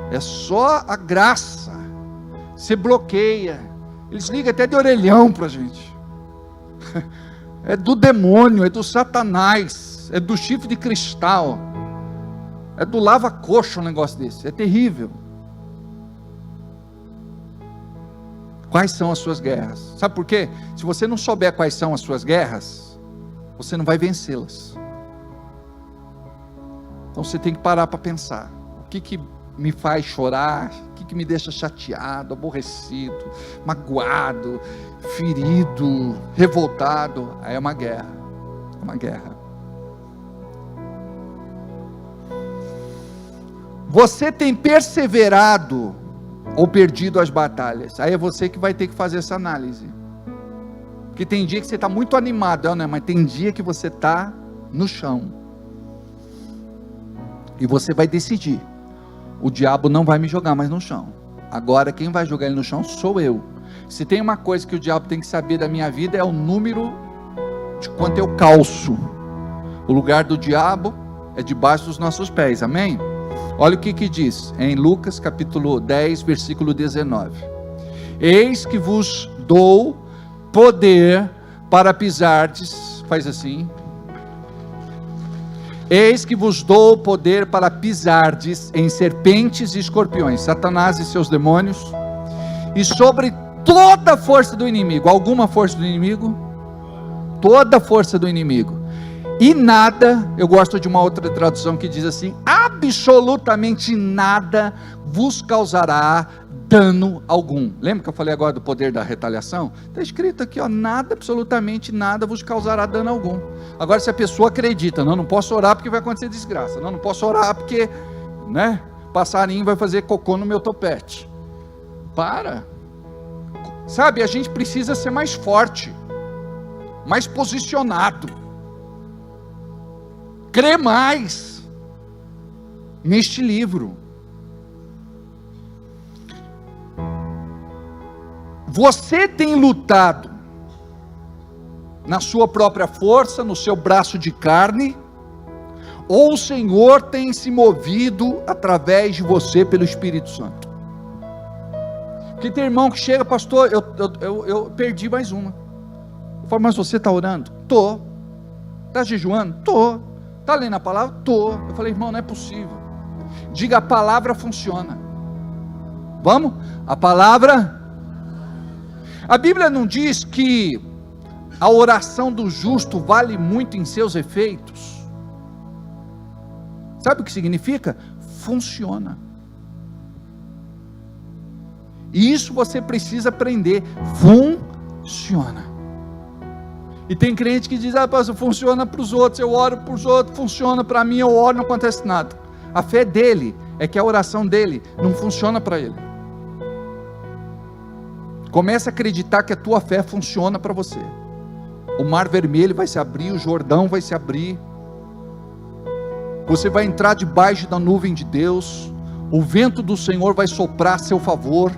é só a graça. Você bloqueia. Eles ligam até de orelhão para a gente. É do demônio, é do Satanás, é do chifre de cristal, é do lava-coxa um negócio desse. É terrível. Quais são as suas guerras? Sabe por quê? Se você não souber quais são as suas guerras, você não vai vencê-las. Então você tem que parar para pensar: o que me faz chorar? O que me deixa chateado, aborrecido, magoado, ferido, revoltado? Aí é uma guerra. É uma guerra. Você tem perseverado ou perdido as batalhas? Aí é você que vai ter que fazer essa análise. Porque tem dia que você está muito animado, não é? Mas tem dia que você está no chão. E você vai decidir: o diabo não vai me jogar mais no chão. Agora quem vai jogar ele no chão sou eu. Se tem uma coisa que o diabo tem que saber da minha vida, é o número de quanto eu calço. O lugar do diabo é debaixo dos nossos pés, amém? Olha o que diz em Lucas capítulo 10, versículo 19: eis que vos dou poder para pisardes, faz assim, eis que vos dou poder para pisardes em serpentes e escorpiões, Satanás e seus demônios, e sobre toda a força do inimigo. Alguma força do inimigo? Toda a força do inimigo. E nada, eu gosto de uma outra tradução que diz assim: absolutamente nada vos causará dano algum. Lembra que eu falei agora do poder da retaliação? Está escrito aqui, ó, nada, absolutamente nada vos causará dano algum. Agora, se a pessoa acredita: não posso orar porque vai acontecer desgraça, não posso orar porque, passarinho vai fazer cocô no meu topete. Para. Sabe, a gente precisa ser mais forte, mais posicionado, crer mais neste livro. Você tem lutado na sua própria força, no seu braço de carne, ou o Senhor tem se movido através de você pelo Espírito Santo? Porque tem irmão que chega, pastor, eu perdi mais uma. Eu falo, mas você está orando? Tô. Está jejuando? Tô. Está lendo a palavra? Tô. Eu falei, irmão, não é possível. Diga, a palavra funciona. Vamos? A palavra. A Bíblia não diz que a oração do justo vale muito em seus efeitos? Sabe o que significa? Funciona. E isso você precisa aprender. Funciona. E tem crente que diz, pastor, funciona para os outros, eu oro para os outros, funciona para mim, eu oro, não acontece nada. A fé dele é que a oração dele não funciona para ele. Comece a acreditar que a tua fé funciona para você. O mar vermelho vai se abrir, o Jordão vai se abrir. Você vai entrar debaixo da nuvem de Deus. O vento do Senhor vai soprar a seu favor.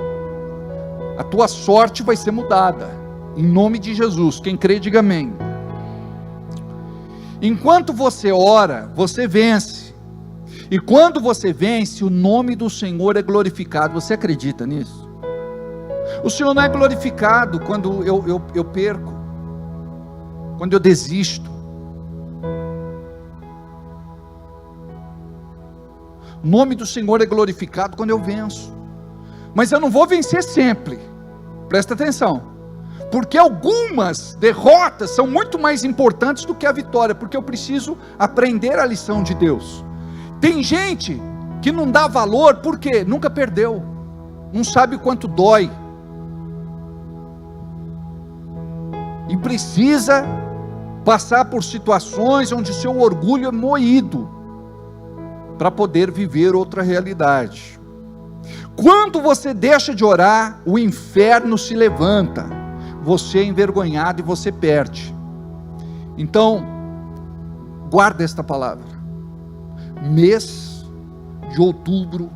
A tua sorte vai ser mudada. Em nome de Jesus. Quem crê, diga amém. Enquanto você ora, você vence. E quando você vence, o nome do Senhor é glorificado. Você acredita nisso? O Senhor não é glorificado quando eu perco, quando eu desisto. O nome do Senhor é glorificado quando eu venço. Mas eu não vou vencer sempre. Presta atenção. Porque algumas derrotas são muito mais importantes do que a vitória. Porque eu preciso aprender a lição de Deus. Tem gente que não dá valor porque nunca perdeu. Não sabe o quanto dói. E precisa passar por situações onde o seu orgulho é moído, para poder viver outra realidade. Quando você deixa de orar, o inferno se levanta, você é envergonhado e você perde. Então, guarda esta palavra. Mês de outubro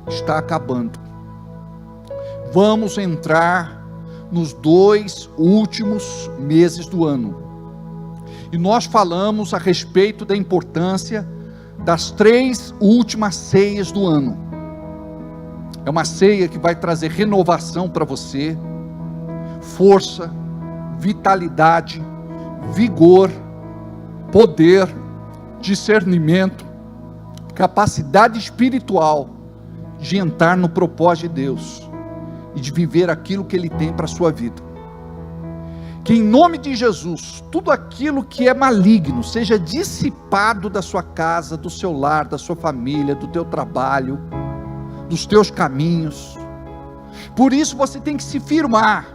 está acabando. Vamos entrar nos 2 últimos meses do ano. E nós falamos a respeito da importância das 3 últimas ceias do ano. É uma ceia que vai trazer renovação para você, força, vitalidade, vigor, poder, discernimento, capacidade espiritual de entrar no propósito de Deus e de viver aquilo que Ele tem para a sua vida. Que em nome de Jesus, tudo aquilo que é maligno, seja dissipado da sua casa, do seu lar, da sua família, do teu trabalho, dos teus caminhos. Por isso você tem que se firmar.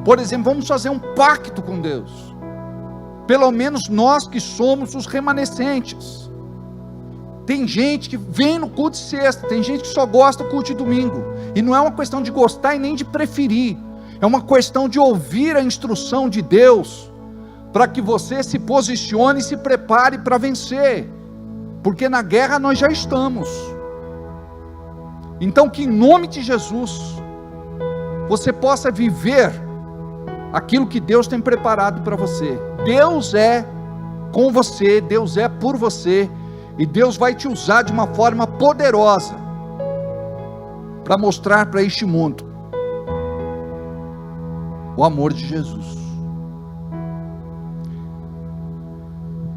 Por exemplo, vamos fazer um pacto com Deus. Pelo menos nós que somos os remanescentes. Tem gente que vem no culto de sexta, tem gente que só gosta do culto de domingo. E não é uma questão de gostar e nem de preferir. É uma questão de ouvir a instrução de Deus, para que você se posicione e se prepare para vencer. Porque na guerra nós já estamos. Então que em nome de Jesus, você possa viver aquilo que Deus tem preparado para você. Deus é com você, Deus é por você, e Deus vai te usar de uma forma poderosa, para mostrar para este mundo o amor de Jesus.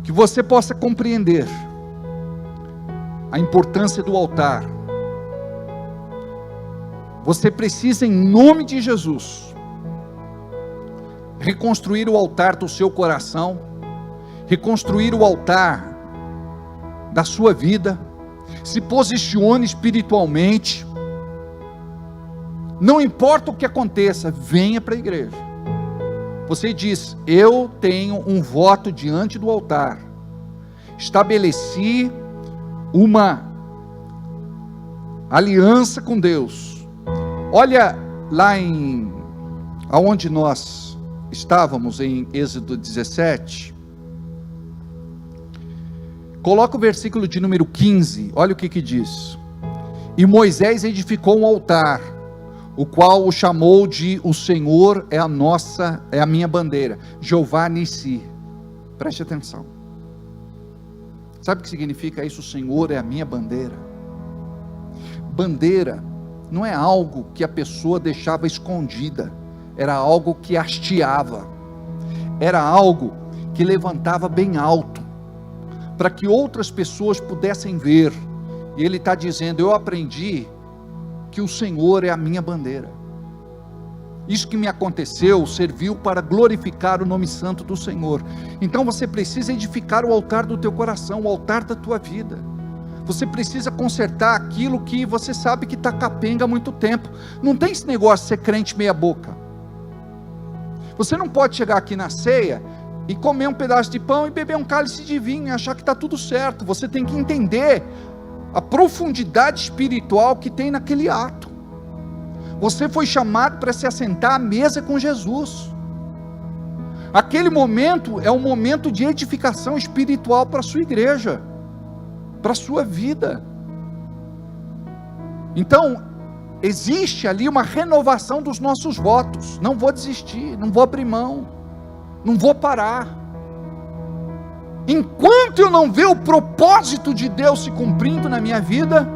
Que você possa compreender a importância do altar. Você precisa, em nome de Jesus, reconstruir o altar do seu coração, reconstruir o altar da sua vida. Se posicione espiritualmente. Não importa o que aconteça, venha para a igreja. Você diz: eu tenho um voto diante do altar, estabeleci uma aliança com Deus. Olha lá em aonde nós estávamos em Êxodo 17, coloca o versículo de número 15, olha o que diz: e Moisés edificou um altar, o qual o chamou de o Senhor é a minha bandeira, Jeová Nissi. Preste atenção. Sabe o que significa isso? O Senhor é a minha bandeira. Bandeira não é algo que a pessoa deixava escondida, era algo que hasteava, era algo que levantava bem alto, para que outras pessoas pudessem ver. E ele está dizendo: eu aprendi que o Senhor é a minha bandeira. Isso que me aconteceu serviu para glorificar o nome santo do Senhor. Então você precisa edificar o altar do teu coração, o altar da tua vida. Você precisa consertar aquilo que você sabe que está capenga há muito tempo. Não tem esse negócio de ser crente meia boca. Você não pode chegar aqui na ceia e comer um pedaço de pão e beber um cálice de vinho e achar que está tudo certo. Você tem que entender a profundidade espiritual que tem naquele ato. Você foi chamado para se assentar à mesa com Jesus. Aquele momento é um momento de edificação espiritual para a sua igreja, para a sua vida. Então, existe ali uma renovação dos nossos votos. Não vou desistir, não vou abrir mão, não vou parar. Enquanto eu não ver o propósito de Deus se cumprindo na minha vida,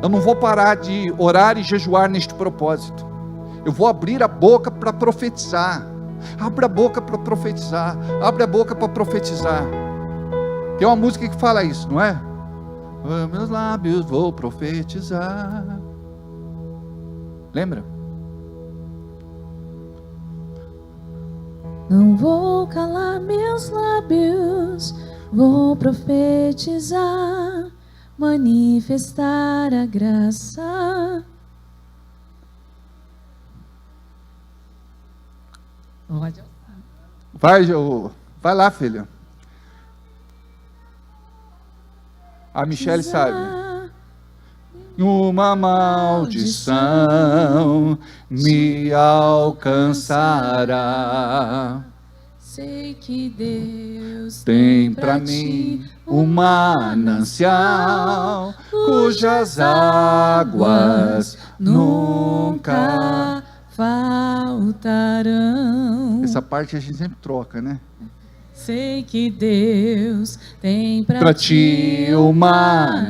eu não vou parar de orar e jejuar neste propósito. Eu vou abrir a boca para profetizar. Abre a boca para profetizar. Abre a boca para profetizar. Tem uma música que fala isso, não é? Meus lábios vou profetizar. Lembra? Não vou calar meus lábios, vou profetizar, manifestar a graça. Vai lá, filha. A Michele sabe. Uma maldição me alcançará. Sei que Deus tem para mim um manancial, cujas águas nunca faltarão. Essa parte a gente sempre troca, né? Sei que Deus tem para ti um manancial,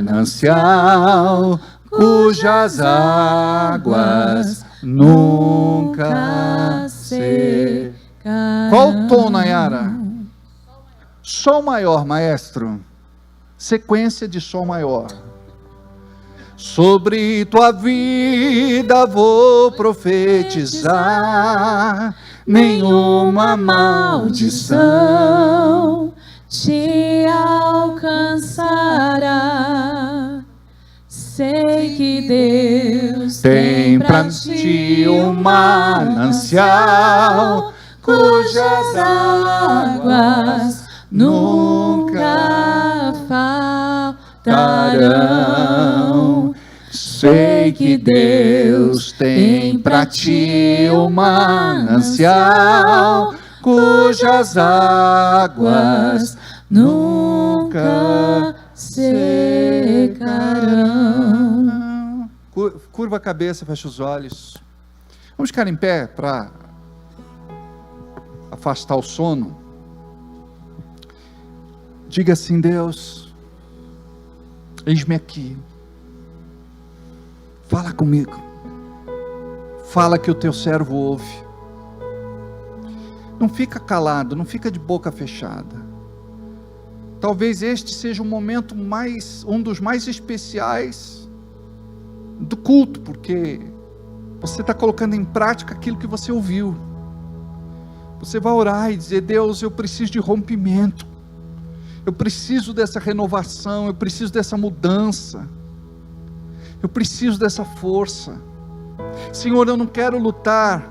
cujas águas nunca secarão. Qual o tom, Nayara? Sol maior, maestro. Sequência de sol maior. Sobre tua vida vou profetizar, nenhuma maldição te alcançará. Sei que Deus tem para ti um manancial, cujas águas nunca faltarão. Sei que Deus tem para ti um manancial, cujas águas nunca secarão. Curva a cabeça, fecha os olhos. Vamos ficar em pé para afastar o sono. Diga assim: Deus, eis-me aqui. Fala comigo. Fala que o teu servo ouve. Não fica calado, não fica de boca fechada. Talvez este seja um dos mais especiais do culto, porque você está colocando em prática aquilo que você ouviu. Você vai orar e dizer: Deus, eu preciso de rompimento. Eu preciso dessa renovação, eu preciso dessa mudança. Eu preciso dessa força. Senhor, eu não quero lutar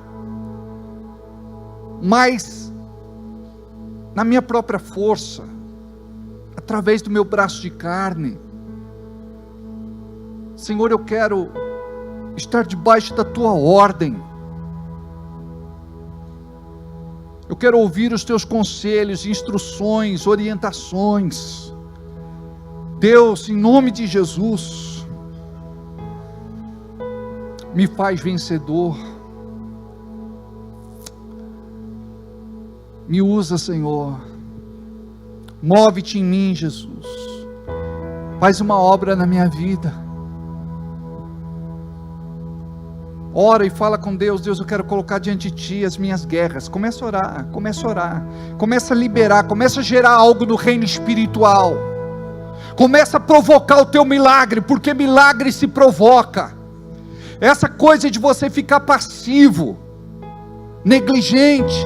mais na minha própria força, através do meu braço de carne. Senhor, eu quero estar debaixo da tua ordem. quero ouvir os teus conselhos, instruções, orientações. Deus, em nome de Jesus, me faz vencedor. Me usa, Senhor. Move-te em mim, Jesus. Faz uma obra na minha vida. Ora e fala com Deus. Deus, eu quero colocar diante de Ti as minhas guerras. Começa a orar, começa a orar. Começa a liberar, começa a gerar algo no reino espiritual. Começa a provocar o teu milagre, porque milagre se provoca. Essa coisa de você ficar passivo, negligente,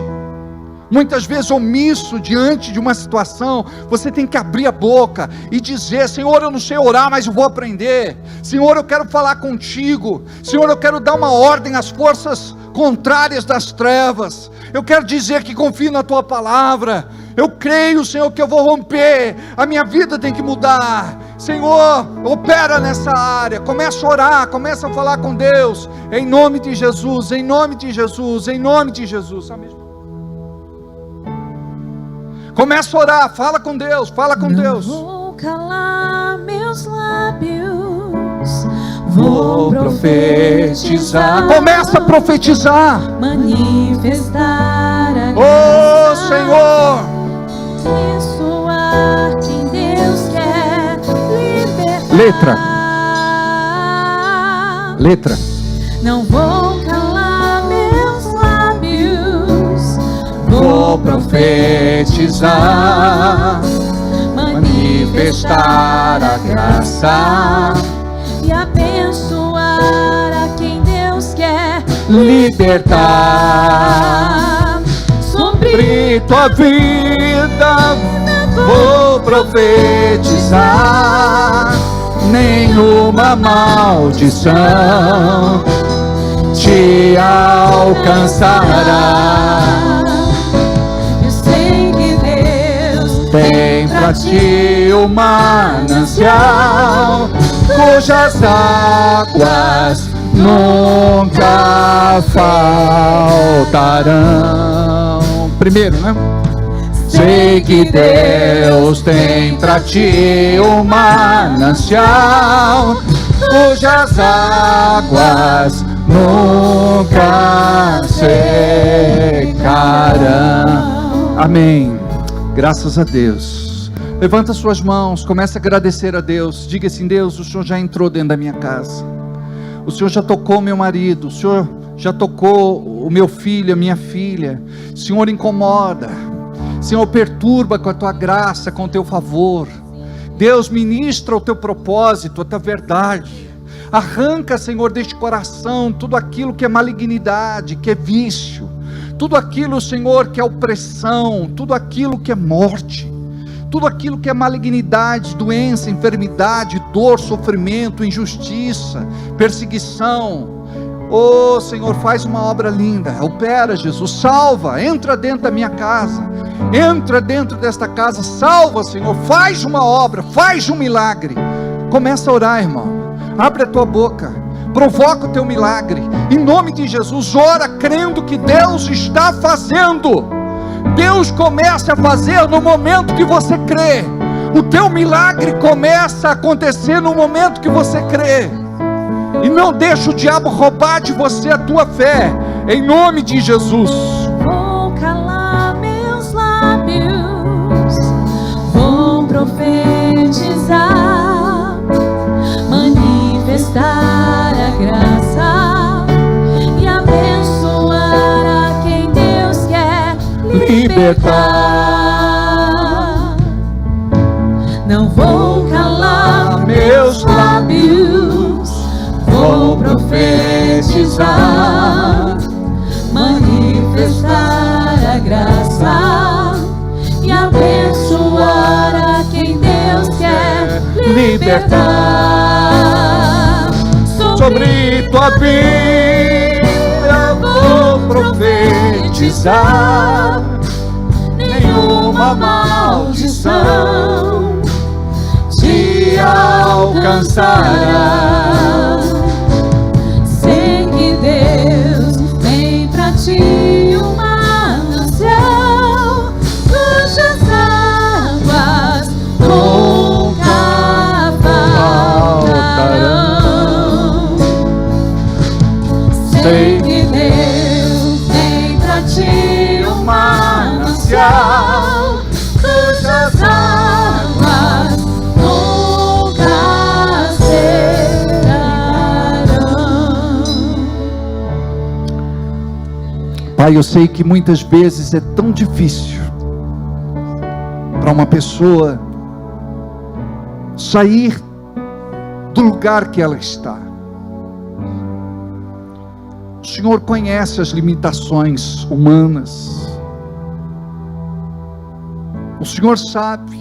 muitas vezes omisso diante de uma situação, você tem que abrir a boca e dizer: Senhor, eu não sei orar, mas eu vou aprender. Senhor, eu quero falar contigo. Senhor, eu quero dar uma ordem às forças contrárias das trevas. Eu quero dizer que confio na Tua palavra. Eu creio, Senhor, que eu vou romper. A minha vida tem que mudar. Senhor, opera nessa área. Começa a orar, começa a falar com Deus. Em nome de Jesus, em nome de Jesus, em nome de Jesus. Amém. Começa a orar, fala com Deus, fala com Deus. Vou calar meus lábios, vou profetizar. Começa a profetizar. Manifestar a Oh, Senhor. abençoar quem Deus quer libertar. Letra. Não vou calar meus lábios, Vou profetizar, manifestar a graça e abençoar a quem Deus quer libertar. Sobre tua vida vou profetizar, nenhuma maldição te alcançará. Eu sei que Deus Tem pra ti o manancial, cujas águas nunca faltarão. Primeiro, né? Sei que Deus tem pra ti o manancial, cujas águas nunca secarão. Amém. Graças a Deus. Levanta suas mãos, comece a agradecer a Deus. Diga assim: Deus, o Senhor já entrou dentro da minha casa. O Senhor já tocou meu marido. O Senhor já tocou o meu filho, a minha filha. O Senhor incomoda. Senhor, perturba com a tua graça, com o teu favor. Deus, ministra o teu propósito, a tua verdade. Arranca, Senhor, deste coração tudo aquilo que é malignidade, que é vício, tudo aquilo, Senhor, que é opressão, tudo aquilo que é morte, tudo aquilo que é malignidade, doença, enfermidade, dor, sofrimento, injustiça, perseguição. Oh, Senhor, faz uma obra linda, opera, Jesus, salva, entra dentro da minha casa, entra dentro desta casa, salva, Senhor, faz uma obra, faz um milagre. Começa a orar, irmão, abre a tua boca, provoca o teu milagre, em nome de Jesus. Ora crendo que Deus está fazendo. Deus começa a fazer no momento que você crê. O teu milagre começa a acontecer no momento que você crê. E não deixa o diabo roubar de você a tua fé, em nome de Jesus. Vou calar meus lábios, vou profetizar, manifestar a graça e abençoar a quem Deus quer libertar. Não vou calar meus lábios, vou profetizar, manifestar a graça e abençoar a quem Deus quer libertar. Sobre tua vida vou profetizar, nenhuma maldição te alcançará. Sei que Deus tem pra ti um manancial, Pai, eu sei que muitas vezes é tão difícil para uma pessoa sair do lugar que ela está. O Senhor conhece as limitações humanas. O Senhor sabe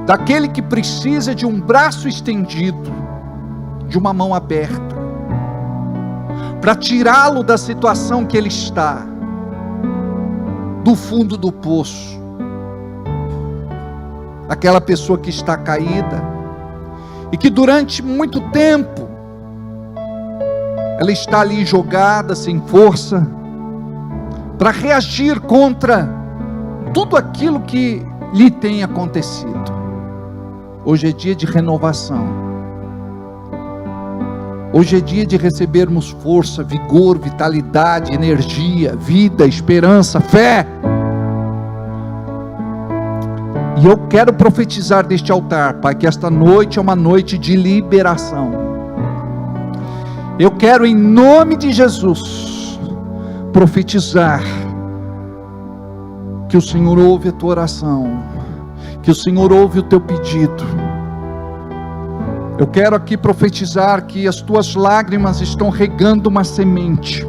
daquele que precisa de um braço estendido, de uma mão aberta, para tirá-lo da situação que ele está, do fundo do poço. Aquela pessoa que está caída, e que durante muito tempo, ela está ali jogada, sem força, para reagir contra tudo aquilo que lhe tem acontecido. Hoje é dia de renovação. Hoje é dia de recebermos força, vigor, vitalidade, energia, vida, esperança, fé. E eu quero profetizar deste altar, Pai, que esta noite é uma noite de liberação. Eu quero, em nome de Jesus, profetizar que o Senhor ouve a tua oração, que o Senhor ouve o teu pedido. Eu quero aqui profetizar que as tuas lágrimas estão regando uma semente,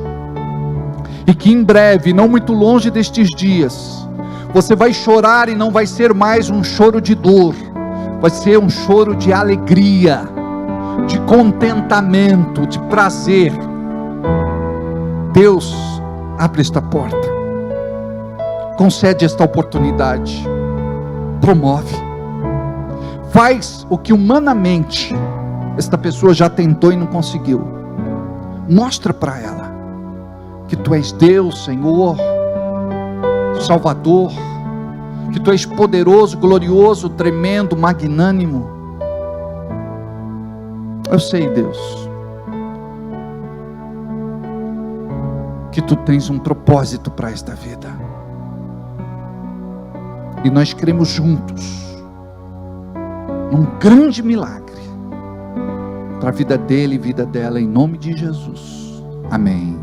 e que em breve, não muito longe destes dias, você vai chorar, e não vai ser mais um choro de dor, vai ser um choro de alegria, de contentamento, de prazer. Deus, abre esta porta, concede esta oportunidade, promove, faz o que humanamente esta pessoa já tentou e não conseguiu. Mostra para ela que tu és Deus, Senhor, Salvador, que tu és poderoso, glorioso, tremendo, magnânimo. Eu sei, Deus, que tu tens um propósito para esta vida, e nós cremos juntos num grande milagre para a vida dele e vida dela, em nome de Jesus, amém.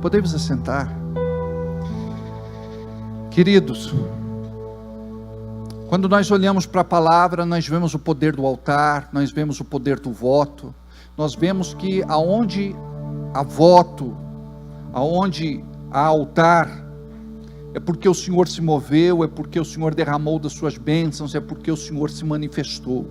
Podemos assentar? Queridos, quando nós olhamos para a palavra, nós vemos o poder do altar, nós vemos o poder do voto, nós vemos que aonde há voto, aonde há altar, é porque o Senhor se moveu, é porque o Senhor derramou das suas bênçãos, é porque o Senhor se manifestou.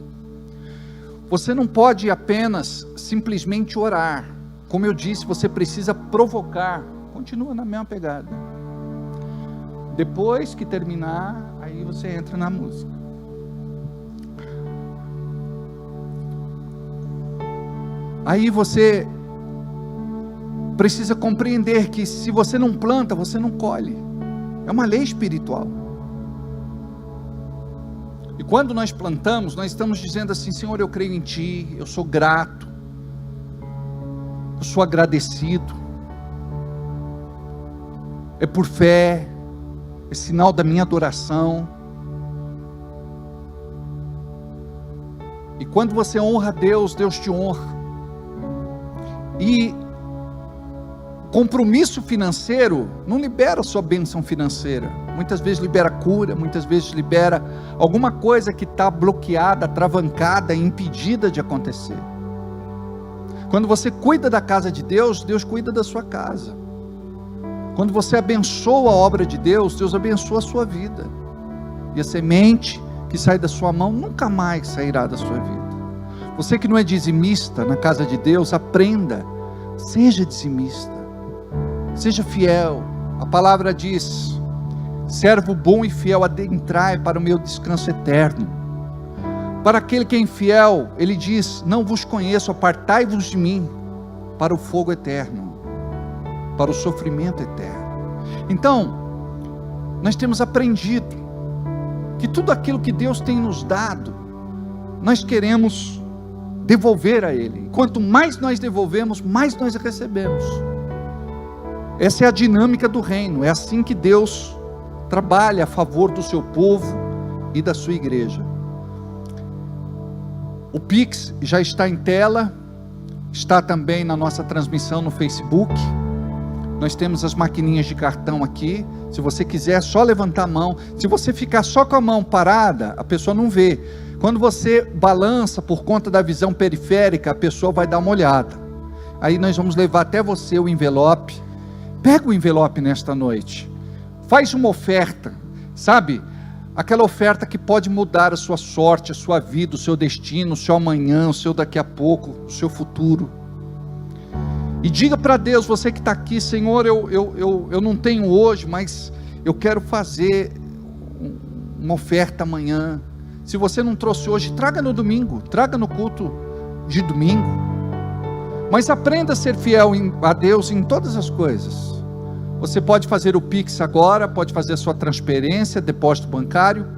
Você não pode apenas simplesmente orar, como eu disse, você precisa provocar. Continua na mesma pegada. Depois que terminar, aí você entra na música. Aí você precisa compreender que se você não planta, você não colhe. É uma lei espiritual. E quando nós plantamos, nós estamos dizendo assim: Senhor, eu creio em Ti, eu sou grato, eu sou agradecido, é por fé, é sinal da minha adoração. E quando você honra a Deus, Deus te honra. E compromisso financeiro não libera só bênção financeira, muitas vezes libera cura, muitas vezes libera alguma coisa que está bloqueada, travancada, impedida de acontecer. Quando você cuida da casa de Deus, Deus cuida da sua casa. Quando você abençoa a obra de Deus, Deus abençoa a sua vida, e a semente que sai da sua mão nunca mais sairá da sua vida. Você que não é dizimista na casa de Deus, aprenda, seja dizimista, seja fiel. A palavra diz: servo bom e fiel, adentrai para o meu descanso eterno. Para aquele que é infiel, ele diz: não vos conheço, apartai-vos de mim, para o fogo eterno, para o sofrimento eterno. Então, nós temos aprendido que tudo aquilo que Deus tem nos dado, nós queremos devolver a Ele. Quanto mais nós devolvemos, mais nós recebemos. Essa é a dinâmica do reino. É assim que Deus trabalha a favor do seu povo e da sua igreja. O Pix já está em tela, está também na nossa transmissão no Facebook, Nós temos as maquininhas de cartão aqui. Se você quiser, é só levantar a mão. Se você ficar só com a mão parada, a pessoa não vê. Quando você balança por conta da visão periférica, a pessoa vai dar uma olhada. Aí nós vamos levar até você o envelope. Pega o envelope nesta noite. Faz uma oferta, sabe? Aquela oferta que pode mudar a sua sorte, a sua vida, o seu destino, o seu amanhã, o seu daqui a pouco, o seu futuro. E diga para Deus, você que está aqui: Senhor, eu não tenho hoje, mas eu quero fazer uma oferta amanhã. Se você não trouxe hoje, traga no domingo, traga no culto de domingo. Mas aprenda a ser fiel a Deus em todas as coisas. Você pode fazer o Pix agora, pode fazer a sua transferência, depósito bancário.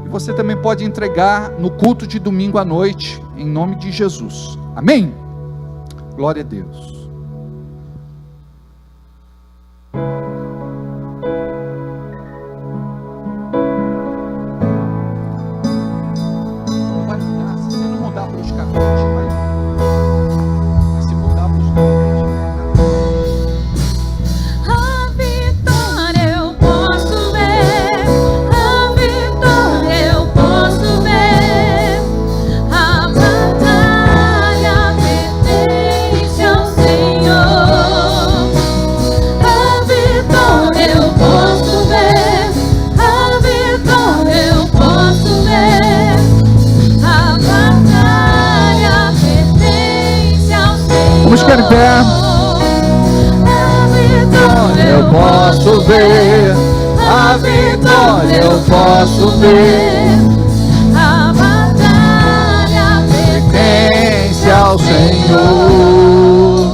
E você também pode entregar no culto de domingo à noite, em nome de Jesus. Amém? Glória a Deus. Eu posso ver a vitória, eu posso ver a batalha pertence ao Senhor.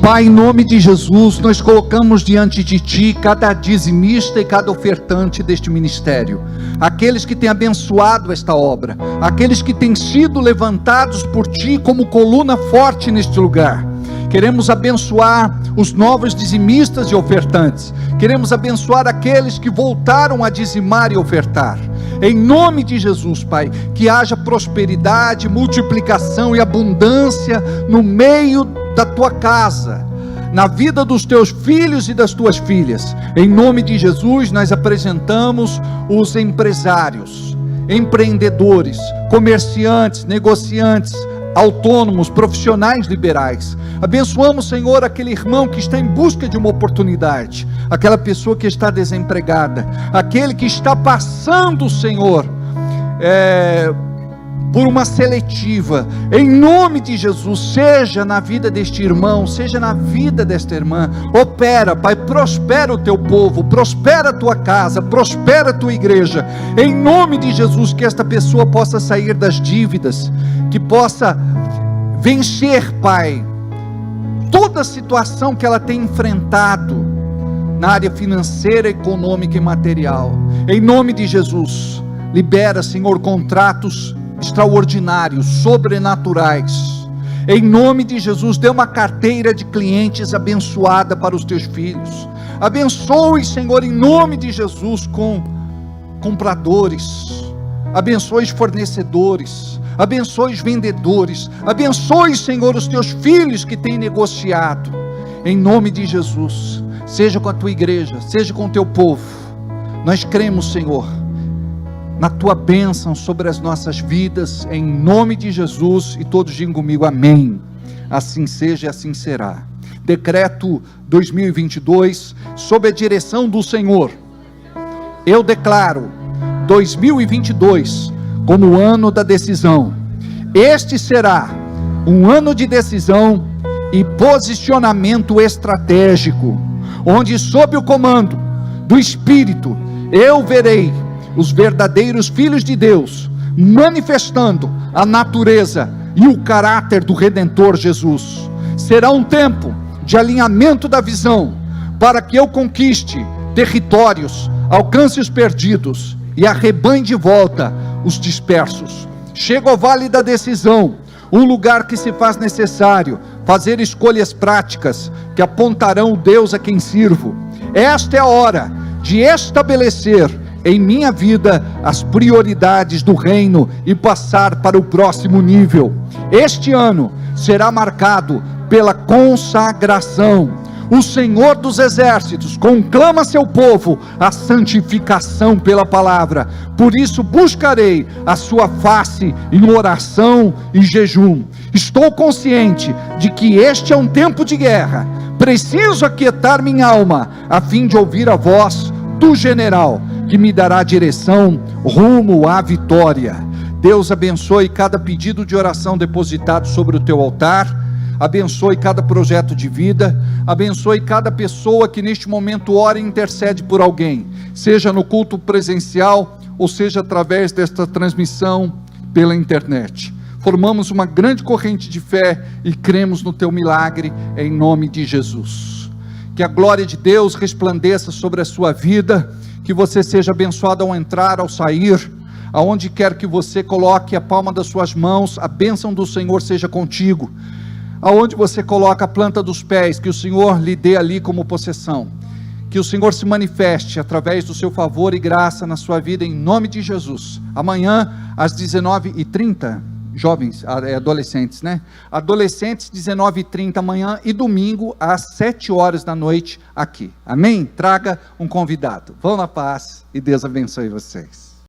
Pai, em nome de Jesus, nós colocamos diante de Ti cada dizimista e cada ofertante deste ministério, aqueles que têm abençoado esta obra, aqueles que têm sido levantados por Ti como coluna forte neste lugar. Queremos abençoar os novos dizimistas e ofertantes. Queremos abençoar aqueles que voltaram a dizimar e ofertar. Em nome de Jesus, Pai, que haja prosperidade, multiplicação e abundância no meio da Tua casa, na vida dos Teus filhos e das Tuas filhas. Em nome de Jesus, nós apresentamos os empresários, empreendedores, comerciantes, negociantes, autônomos, profissionais liberais. Abençoamos, Senhor, aquele irmão que está em busca de uma oportunidade, aquela pessoa que está desempregada, aquele que está passando, Senhor, por uma seletiva. Em nome de Jesus, seja na vida deste irmão, seja na vida desta irmã. Opera, Pai, prospera o Teu povo, prospera a Tua casa, prospera a Tua igreja. Em nome de Jesus, que esta pessoa possa sair das dívidas, que possa vencer, Pai, toda a situação que ela tem enfrentado na área financeira, econômica e material. Em nome de Jesus, libera, Senhor, contratos extraordinários, sobrenaturais. Em nome de Jesus, dê uma carteira de clientes abençoada para os Teus filhos. Abençoe, Senhor, em nome de Jesus, com compradores. Abençoe os fornecedores. Abençoe os vendedores. Abençoe, Senhor, os Teus filhos que têm negociado. Em nome de Jesus, seja com a Tua igreja, seja com o Teu povo. Nós cremos, Senhor, na Tua bênção sobre as nossas vidas, em nome de Jesus. E todos digam comigo, amém. Assim seja e assim será. Decreto 2022, sob a direção do Senhor, eu declaro 2022 como o ano da decisão. Este será um ano de decisão e posicionamento estratégico, onde sob o comando do Espírito, eu verei os verdadeiros filhos de Deus, manifestando a natureza e o caráter do Redentor Jesus. Será um tempo de alinhamento da visão, para que eu conquiste territórios, alcance os perdidos e arrebanhe de volta os dispersos. Chego ao vale da decisão, um lugar que se faz necessário fazer escolhas práticas que apontarão o Deus a quem sirvo. Esta é a hora de estabelecer em minha vida as prioridades do reino e passar para o próximo nível. Este ano será marcado pela consagração. O Senhor dos exércitos conclama seu povo a santificação pela palavra. Por isso buscarei a sua face em oração e jejum. Estou consciente de que este é um tempo de guerra. Preciso aquietar minha alma, a fim de ouvir a voz do general, que me dará direção rumo à vitória. Deus abençoe cada pedido de oração depositado sobre o teu altar. Abençoe cada projeto de vida, abençoe cada pessoa que neste momento ora e intercede por alguém, seja no culto presencial, ou seja através desta transmissão pela internet. Formamos uma grande corrente de fé e cremos no teu milagre, em nome de Jesus. Que a glória de Deus resplandeça sobre a sua vida, que você seja abençoado ao entrar, ao sair, aonde quer que você coloque a palma das suas mãos, a bênção do Senhor seja contigo. Aonde você coloca a planta dos pés, que o Senhor lhe dê ali como possessão. Que o Senhor se manifeste através do seu favor e graça na sua vida, em nome de Jesus. Amanhã, às 19h30, jovens, adolescentes, né? Adolescentes, 19h30 amanhã, e domingo, às 7h da noite, aqui. Amém? Traga um convidado. Vão na paz e Deus abençoe vocês.